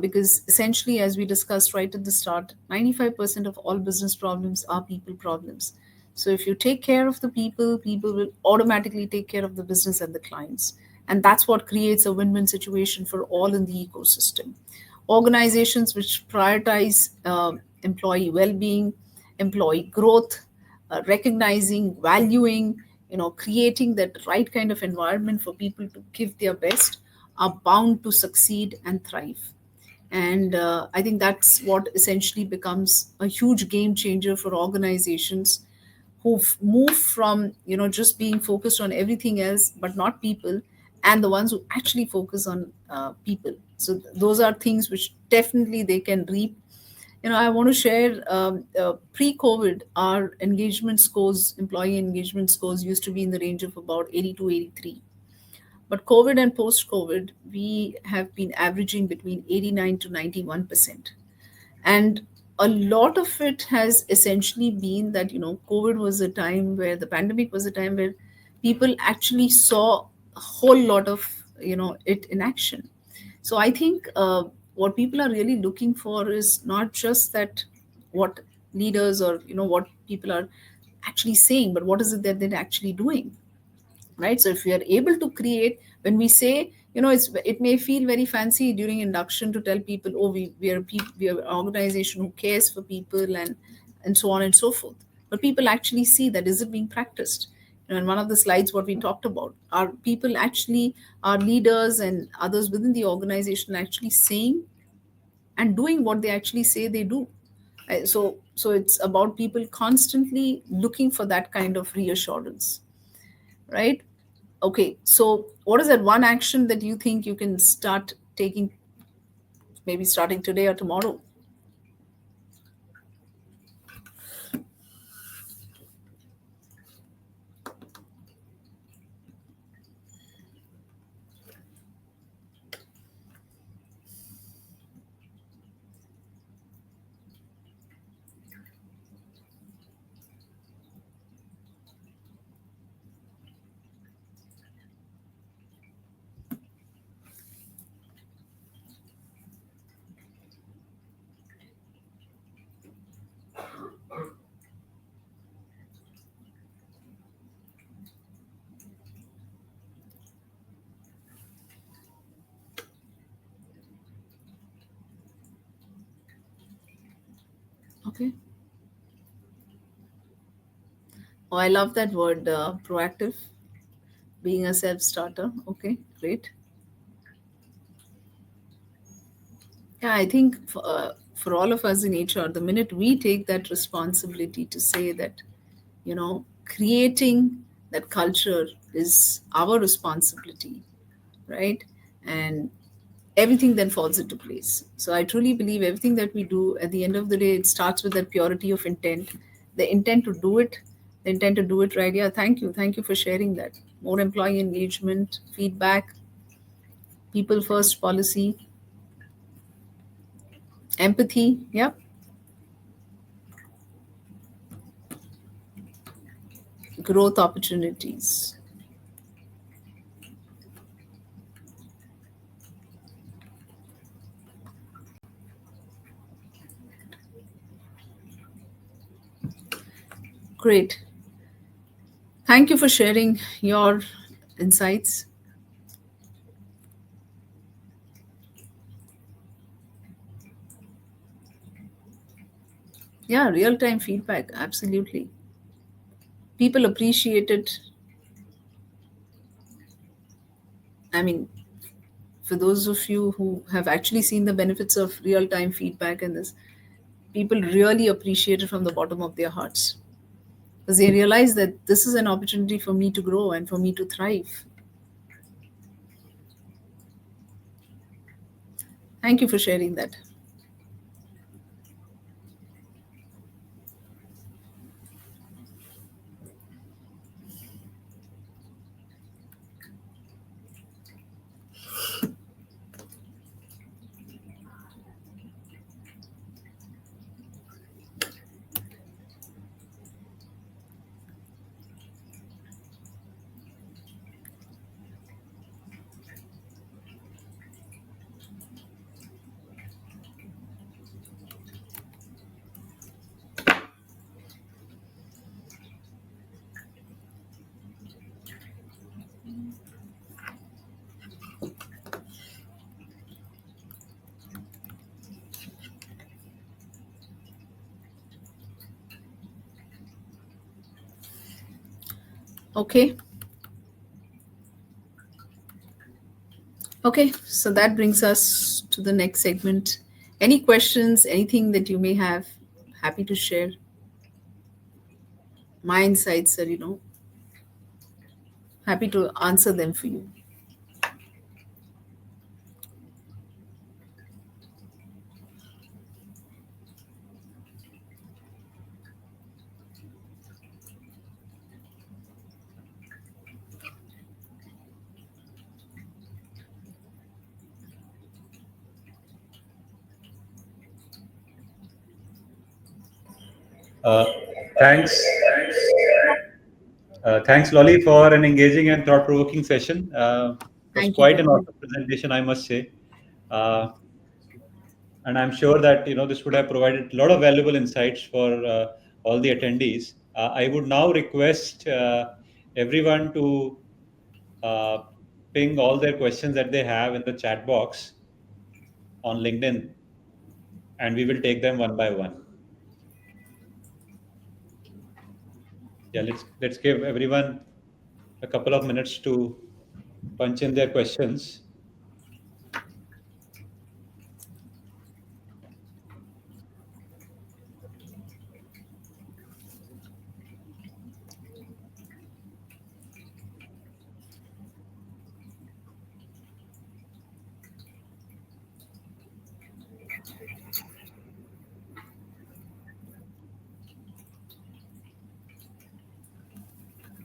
Because essentially, as we discussed right at the start, 95% of all business problems are people problems. So if you take care of the people, people will automatically take care of the business and the clients. And that's what creates a win win situation for all in the ecosystem. Organizations which prioritize employee well being, employee growth, recognizing, valuing, creating that right kind of environment for people to give their best are bound to succeed and thrive. And I think that's what essentially becomes a huge game changer for organizations who've moved from just being focused on everything else but not people, and the ones who actually focus on people. So those are things which definitely they can reap. I want to share, pre-COVID, our engagement scores, employee engagement scores, used to be in the range of about 80 to 83. But COVID and post-COVID, we have been averaging between 89 to 91%. And a lot of it has essentially been that, COVID was a time where the pandemic was a time where people actually saw a whole lot of, it in action. So I think what people are really looking for is not just that what leaders or, what people are actually saying, but what is it that they're actually doing, right? So if we are able to create, when we say, it may feel very fancy during induction to tell people, oh, we are an organization who cares for people, and so on and so forth. But people actually see that, is it being practiced? In one of the slides, what we talked about, are people actually, our leaders and others within the organization actually saying and doing what they actually say they do. So it's about people constantly looking for that kind of reassurance, right? Okay, so what is that one action that you think you can start taking, maybe starting today or tomorrow? Okay. Oh, I love that word, proactive, being a self starter. Okay, great. Yeah, I think for all of us in HR, the minute we take that responsibility to say that, creating that culture is our responsibility, right? And everything then falls into place. So I truly believe everything that we do, at the end of the day, it starts with that purity of intent, the intent to do it, the intent to do it right. Yeah, thank you. Thank you for sharing that. More employee engagement, feedback, people first policy, empathy. Yeah, growth opportunities. Great. Thank you for sharing your insights. Yeah, real time feedback, absolutely. People appreciate it. I mean, for those of you who have actually seen the benefits of real time feedback and this, people really appreciate it from the bottom of their hearts because they realize that this is an opportunity for me to grow and for me to thrive. Thank you for sharing that. Okay. Okay. So that brings us to the next segment. Any questions, anything that you may have, happy to share. My insights are, happy to answer them for you. Uh, thanks. Thanks, Lolly, for an engaging and thought-provoking session. Was Thank you quite very an much. awesome presentation, I must say. Uh, and I'm sure that this would have provided a lot of valuable insights for all the attendees. I would now request everyone to uh, ping all their questions that they have in the chat box on LinkedIn, and we will take them one by one. Yeah, let's give everyone a couple of minutes to punch in their questions.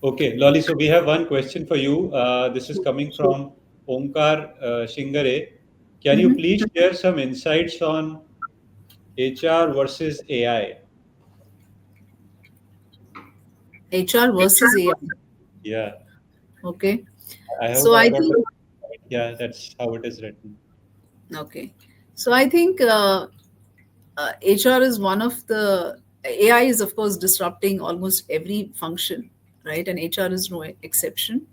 Okay, Lolly, so we have one question for you. This is coming from Omkar Shingare. Can you Mhm. please share some insights on HR versus AI? HR versus AI. Yeah, Okay. I hope So I I got the. think, Yeah, that's how it is written. okay. So I think HR is one of the, AI is, of course, disrupting almost every function, right? And HR is no exception.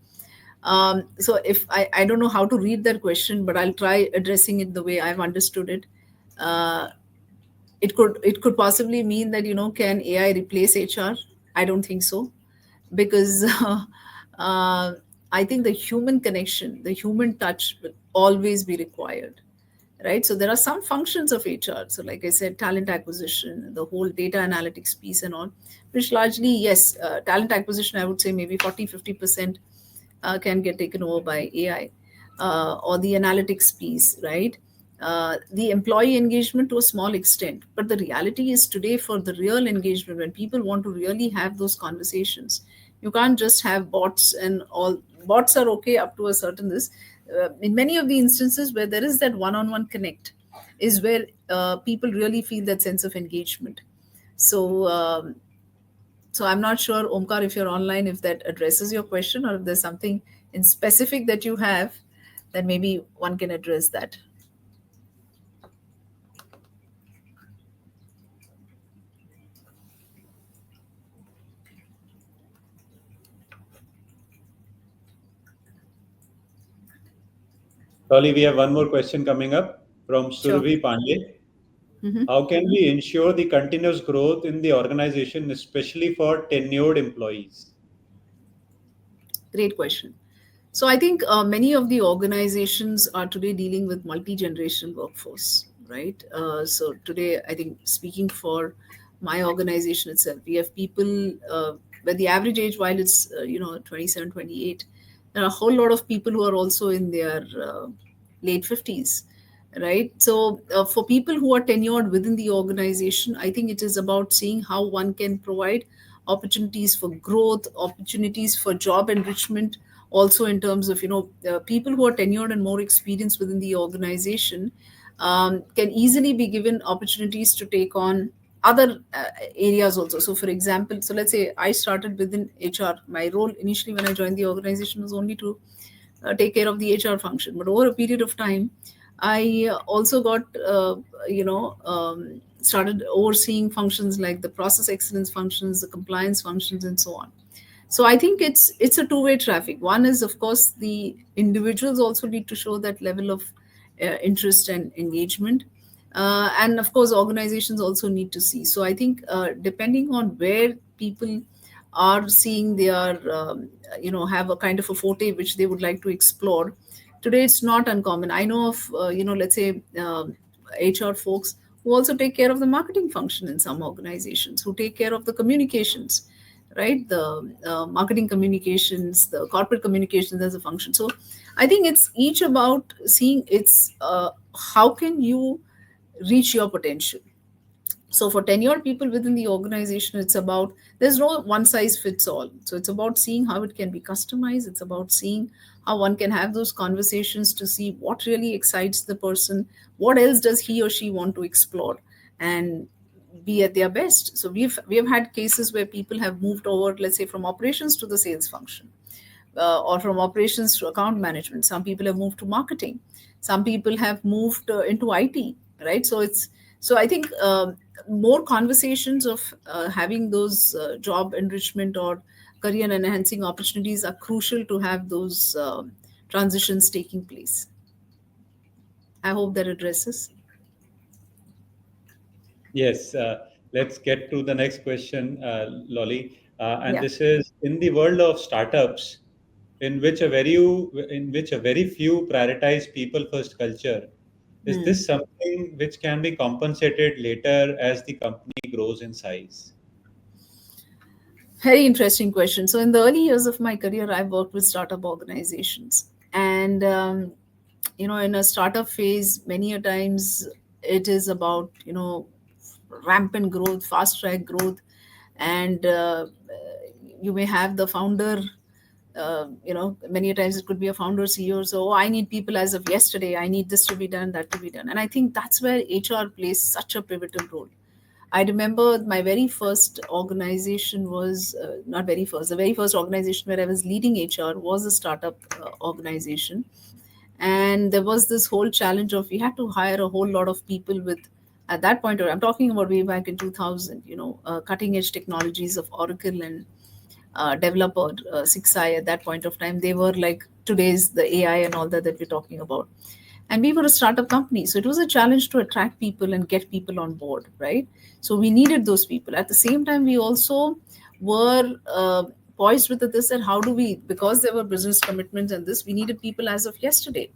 So if I don't know how to read that question, but I'll try addressing it the way I've understood it. Uh, it could possibly mean that, can AI replace HR? I don't think so, because uh, I think the human connection, the human touch will always be required, right? So there are some functions of HR. So like I said, talent acquisition, the whole data analytics piece and all, which largely, yes, talent acquisition, I would say maybe 40-50% can get taken over by AI, or the analytics piece, right? The employee engagement to a small extent. But the reality is today, for the real engagement, when people want to really have those conversations, you can't just have bots and all. Bots are okay up to a certain this. In many of the instances where there is that one-on-one connect, is where people really feel that sense of engagement. So I'm not sure, Omkar, if you're online, if that addresses your question, or if there's something in specific that you have, then maybe one can address that. Lolly, we have one more question coming up from Sure. Surabhi Pandey. Mhm. How can we ensure the continuous growth in the organization, especially for tenured employees? Great question. So I think many of the organizations are today dealing with multi-generational workforce, right? So today, I think speaking for my organization itself, we have people where the average age, while it's 27, 28, there are a whole lot of people who are also in their late 50s, right? So for people who are tenured within the organization, I think it is about seeing how one can provide opportunities for growth, opportunities for job enrichment, also in terms of people who are tenured and more experienced within the organization can easily be given opportunities to take on other areas also. So for example, so let's say I started within HR. My role initially when I joined the organization was only to take care of the HR function. But over a period of time, I also got, started overseeing functions like the process excellence functions, the compliance functions, and so on. So I think it's a two-way traffic. One is, of course, the individuals also need to show that level of interest and engagement, and of course, organizations also need to see. So I think depending on where people are seeing their, have a kind of a forte which they would like to explore. Today, it's not uncommon. I know of, let's say, HR folks who also take care of the marketing function in some organizations, who take care of the communications, right? The marketing communications, the corporate communications as a function. So I think it's each about seeing it's how can you reach your potential. So for tenured people within the organization, it's about, there's no one size fits all. So it's about seeing how it can be customized. It's about seeing how one can have those conversations to see what really excites the person, what else does he or she want to explore, and be at their best. So we have had cases where people have moved over, let's say, from operations to the sales function, or from operations to account management. Some people have moved to marketing. Some people have moved into IT, right? So I think more conversations of having those job enrichment or career enhancing opportunities are crucial to have those transitions taking place. I hope that addresses. Yes, let's get to the next question, Lolly. And Yeah. this is in the world of startups, in which a very few prioritize people first culture. Is Hmm. this something which can be compensated later as the company grows in size? Very interesting question. So, in the early years of my career, I've worked with startup organizations. And, in a startup phase, many a times it is about, rampant growth, fast track growth. And you may have the founder, many a times it could be a founder CEO. So, oh, I need people as of yesterday. I need this to be done, that to be done. And I think that's where HR plays such a pivotal role. I remember my very first organization was not very first. The very first organization where I was leading HR was a startup organization, and there was this whole challenge of we had to hire a whole lot of people with, at that point, I'm talking about way back in 2000. Cutting edge technologies of Oracle and developer 6i. At that point of time, they were like today's the AI and all that we're talking about. And we were a startup company, so it was a challenge to attract people and get people on board, right? So we needed those people. At the same time, we also were poised with this, and how do we, because there were business commitments and this, we needed people as of yesterday.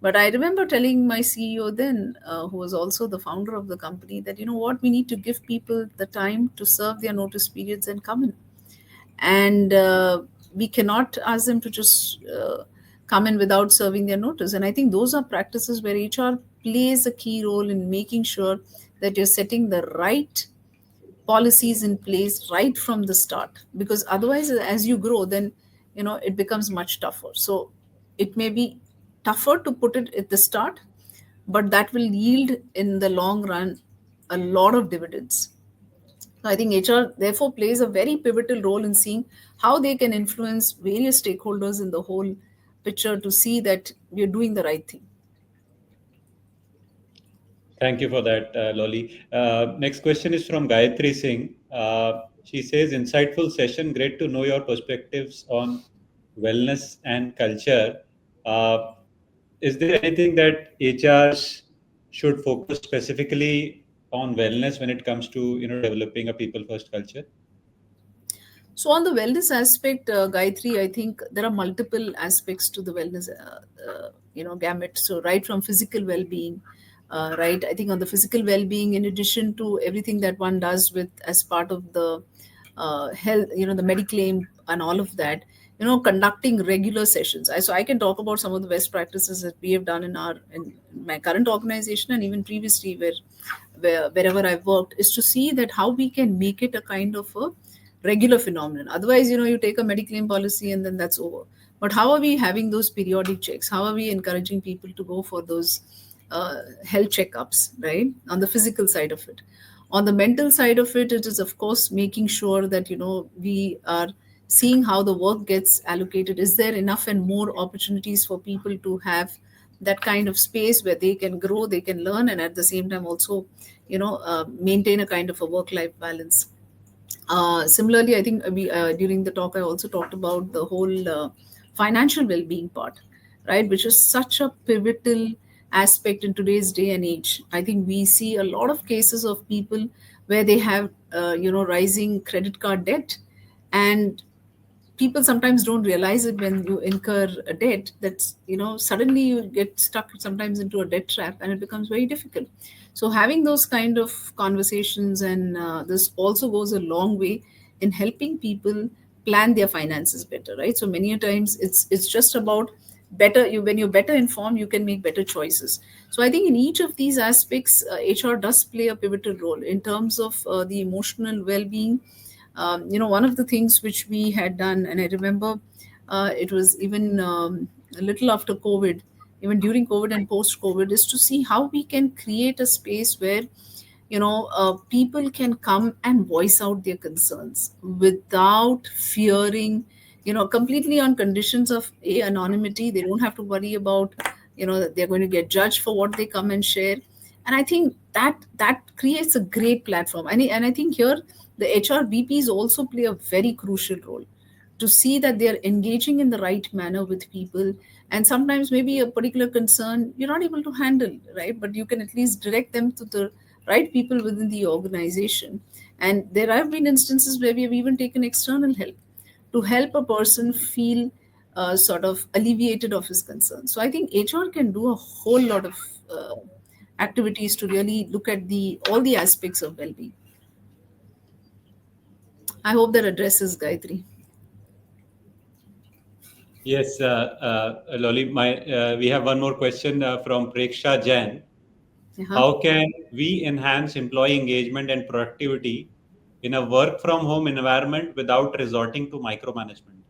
But I remember telling my CEO then, who was also the founder of the company, that you know what, we need to give people the time to serve their notice periods and come in. And we cannot ask them to just come in without serving their notice. And I think those are practices where HR plays a key role in making sure that you're setting the right policies in place right from the start, because otherwise as you grow, then it becomes much tougher. So it may be tougher to put it at the start, but that will yield in the long run a lot of dividends. So I think HR therefore plays a very pivotal role in seeing how they can influence various stakeholders in the whole picture to see that we're doing the right thing. Thank you for that, Lolly. Next question is from Gayatri Singh. She says, insightful session. Great to know your perspectives on wellness and culture. Uh, is there anything that HRs should focus specifically on wellness when it comes to developing a people first culture? So on the wellness aspect, Gayatri, I think there are multiple aspects to the wellness, gamut. So right from physical well-being, right? I think on the physical well-being, in addition to everything that one does with as part of the health, the mediclaim and all of that, conducting regular sessions. So I can talk about some of the best practices that we have done in my current organization and even previously wherever I've worked, is to see that how we can make it a kind of a regular phenomenon. Otherwise, you take a mediclaim policy and then that's over. But how are we having those periodic checks? How are we encouraging people to go for those health checkups, right? On the physical side of it. On the mental side of it, it is of course making sure that we are seeing how the work gets allocated. Is there enough and more opportunities for people to have that kind of space where they can grow, they can learn, and at the same time also maintain a kind of a work life balance. Similarly, I think during the talk I also talked about the whole financial well-being part, right, which is such a pivotal aspect in today's day and age. I think we see a lot of cases of people where they have rising credit card debt, and people sometimes don't realize it when you incur a debt, that's suddenly you get stuck sometimes into a debt trap and it becomes very difficult. So having those kind of conversations, and this also goes a long way in helping people plan their finances better, right? So many a times it's just about better, when you're better informed, you can make better choices. So I think in each of these aspects, HR does play a pivotal role in terms of the emotional well-being. One of the things which we had done, and I remember it was even a little after COVID, even during COVID and post COVID, is to see how we can create a space where people can come and voice out their concerns without fearing, completely on conditions of anonymity. They don't have to worry about that they're going to get judged for what they come and share. And I think that creates a great platform. And I think here the HRBPs also play a very crucial role to see that they are engaging in the right manner with people. And sometimes maybe a particular concern you're not able to handle, right, but you can at least direct them to the right people within the organization. And there have been instances where we have even taken external help to help a person feel sort of alleviated of his concerns. So I think HR can do a whole lot of activities to really look at the all the aspects of well-being. I hope that addresses, Gayatri. Yes, Loli, we have one more question from Preksha Jain. Uh-huh. How can we enhance employee engagement and productivity in a work from home environment without resorting to micromanagement?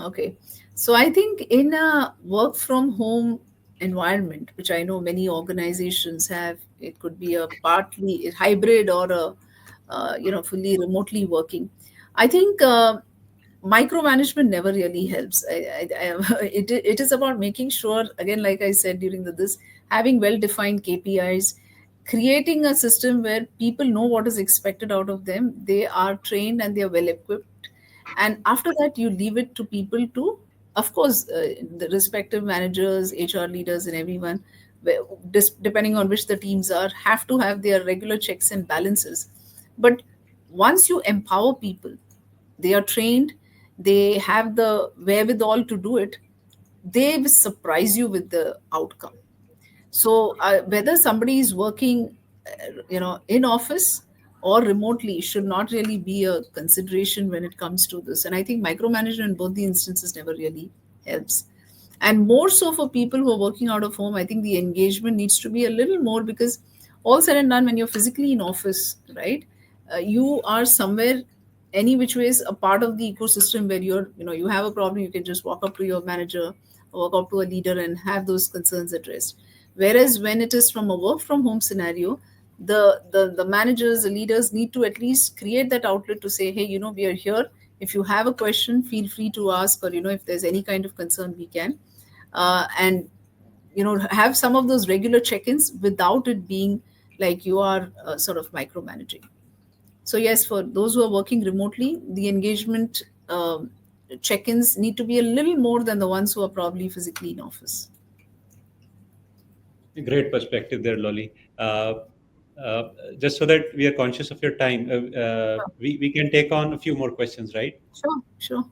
Okay. So I think in a work from home environment, which I know many organizations have, it could be a partly hybrid or a fully remotely working. I think micromanagement never really helps. It is about making sure, again, like I said during this, having well defined KPIs, creating a system where people know what is expected out of them, they are trained and they are well equipped. And after that, you leave it to people to, of course, the respective managers, HR leaders, and everyone, depending on which the teams are, have to have their regular checks and balances. But once you empower people, they are trained, they have the wherewithal to do it, they will surprise you with the outcome. So whether somebody is working in office or remotely should not really be a consideration when it comes to this. And I think micromanagement in both the instances never really helps. And more so for people who are working out of home, I think the engagement needs to be a little more, because all said and done, when you're physically in office, right, you are somewhere any which ways a part of the ecosystem where you have a problem, you can just walk up to your manager or walk up to a leader and have those concerns addressed. Whereas when it is from a work from home scenario, the managers, the leaders need to at least create that outlet to say, hey, we are here. If you have a question, feel free to ask, or if there's any kind of concern, we can and have some of those regular check-ins without it being like you are sort of micromanaging. So yes, for those who are working remotely, the engagement check-ins need to be a little more than the ones who are probably physically in office. Great perspective there, Lolly. Uh, just so that we are conscious of your time, we can take on a few more questions, right? Sure, sure.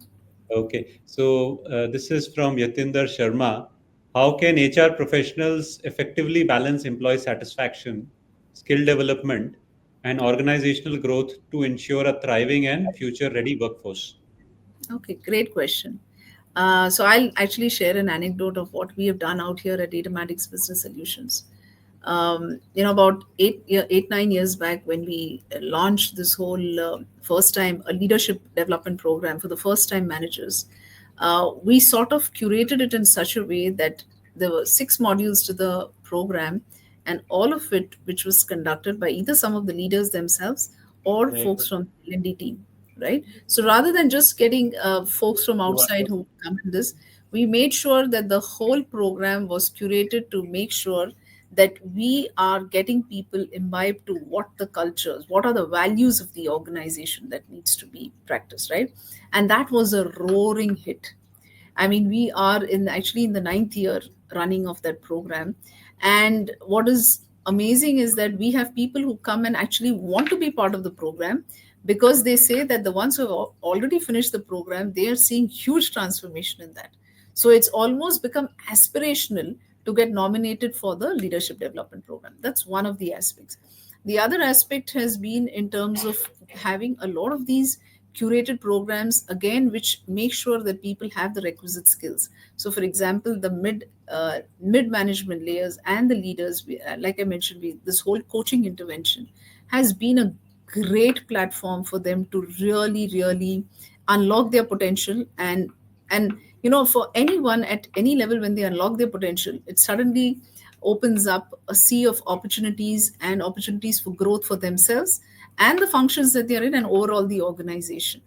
Okay. So this is from Yatinder Sharma. How can HR professionals effectively balance employee satisfaction, skill development, and organizational growth to ensure a thriving and future-ready workforce? Okay, great question. So I'll actually share an anecdote of what we have done out here at Datamatics Business Solutions. About 9 years back, when we launched this whole first time a leadership development program for the first time managers, we sort of curated it in such a way that there were 6 modules to the program, and all of it which was conducted by either some of the leaders themselves or Very folks good. from the L&D team, right? So rather than just getting folks from outside Wonderful. who come in this, we made sure that the whole program was curated to make sure that we are getting people imbibed to what the cultures, what are the values of the organization that needs to be practiced, right? And that was a roaring hit. I mean, we are in actually in the 9th year running of that program. And what is amazing is that we have people who come and actually want to be part of the program, because they say that the ones who have already finished the program, they are seeing huge transformation in that. So it's almost become aspirational to get nominated for the leadership development program. That's one of the aspects. The other aspect has been in terms of having a lot of these curated programs, again, which make sure that people have the requisite skills. So for example, the mid management layers and the leaders, like I mentioned, this whole coaching intervention has been a great platform for them to really unlock their potential. And for anyone at any level, when they unlock their potential, it suddenly opens up a sea of opportunities and opportunities for growth for themselves and the functions that they're in, and overall the organization.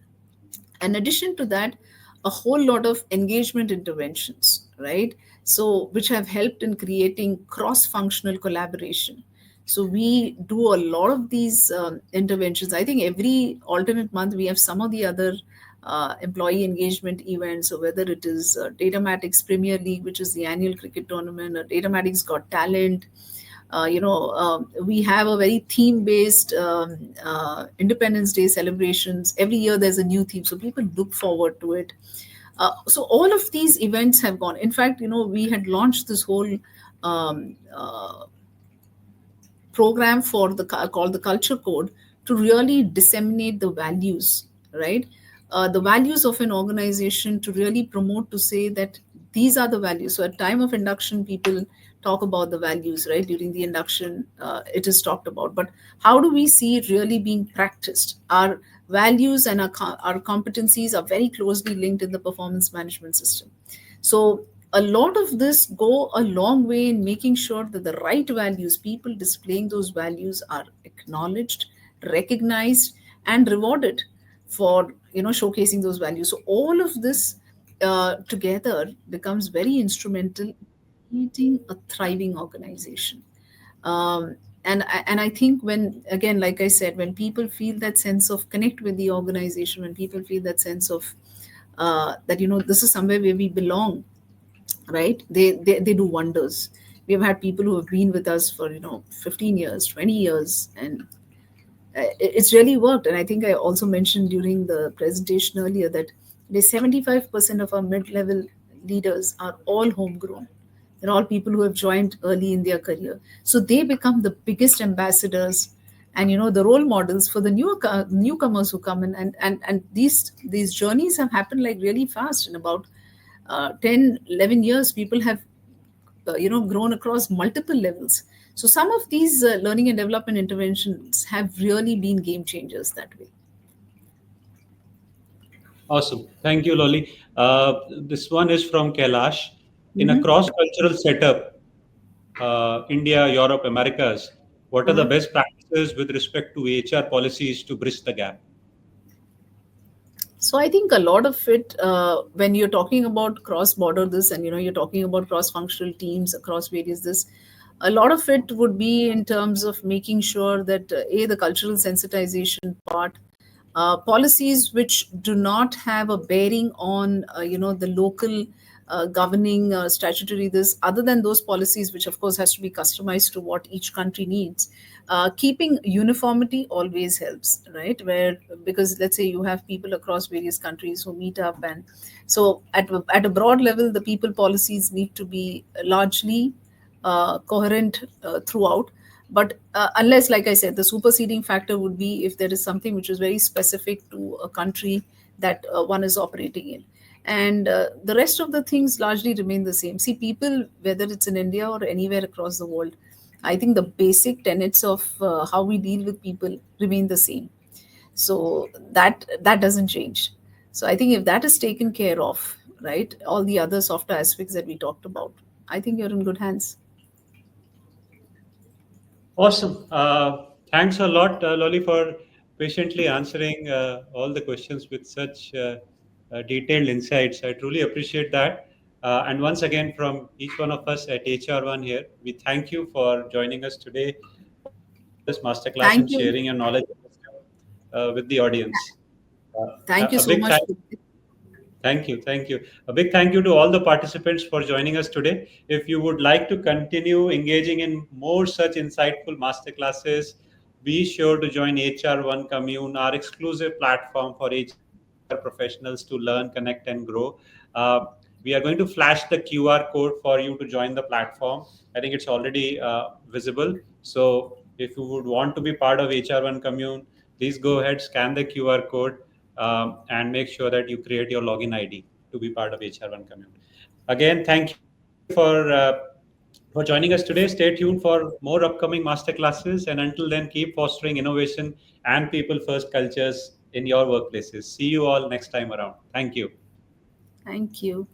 In addition to that, a whole lot of engagement interventions, right? So which have helped in creating cross functional collaboration. So we do a lot of these interventions. I think every alternate month we have some of the other employee engagement events. So whether it is Datamatics Premier League, which is the annual cricket tournament, or Datamatics Got Talent, we have a very theme-based Independence Day celebrations. Every year there's a new theme, so people look forward to it. So all of these events have gone. In fact, we had launched this whole um, uh, program for called the Culture Code, to really disseminate the values, right? The values of an organization, to really promote, to say that these are the values. So at time of induction, people talk about the values, right? During the induction, it is talked about, but how do we see it really being practiced? Our values and our competencies are very closely linked in the performance management system. So a lot of this go a long way in making sure that the right values, people displaying those values, are acknowledged, recognized, and rewarded for showcasing those values. So all of this together becomes very instrumental in creating a thriving organization. um, and I think, when, again, like I said, when people feel that sense of connect with the organization, when people feel that sense of that this is somewhere where we belong, right? They do wonders. We have had people who have been with us for 15 years, 20 years, and it's really worked. And I think I also mentioned during the presentation earlier that the 75% of our mid-level leaders are all homegrown. They're all people who have joined early in their career, so they become the biggest ambassadors and the role models for the newcomers who come in. And these journeys have happened like really fast. In about 10, 11 years, people have grown across multiple levels. So some of these learning and development interventions have really been game changers that way. Awesome. Thank you, Lolly. This one is from Kailash. In a Mhm. cross-cultural setup, India, Europe, Americas, what are the Mhm. best practices with respect to HR policies to bridge the gap? So I think a lot of it, when you're talking about cross border this, and you're talking about cross functional teams across various this, a lot of it would be in terms of making sure that the cultural sensitization part, policies which do not have a bearing on the local governing statutory this, other than those policies, which of course has to be customized to what each country needs. Keeping uniformity always helps, right? Where, because let's say you have people across various countries who meet up, and so at a broad level, the people policies need to be largely coherent throughout. But unless, like I said, the superseding factor would be if there is something which is very specific to a country that one is operating in. And the rest of the things largely remain the same. See, people, whether it's in India or anywhere across the world, I think the basic tenets of how we deal with people remain the same. So that doesn't change. So I think if that is taken care of, right, all the other softer aspects that we talked about, I think you're in good hands. Awesome. Thanks a lot, Lolly, for patiently answering all the questions with such detailed insights. I truly appreciate that. And once again, from each one of us at HR1 here, we thank you for joining us today on this masterclass and Thank sharing your you. knowledge and wisdom with the audience. Thank you A so big much. thank Thank you. Thank you. A big thank you to all the participants for joining us today. If you would like to continue engaging in more such insightful masterclasses, be sure to join HR1 Commune, our exclusive platform for HR professionals to learn, connect, and grow. Uh, we are going to flash the QR code for you to join the platform. I think it's already visible. So if you would want to be part of HR1 Commune, please go ahead, scan the QR code, and make sure that you create your login ID to be part of HR1 Commune. Again, thank you for joining us today. Stay tuned for more upcoming masterclasses, and until then, keep fostering innovation and people first cultures in your workplaces. See you all next time around. Thank you. Thank you.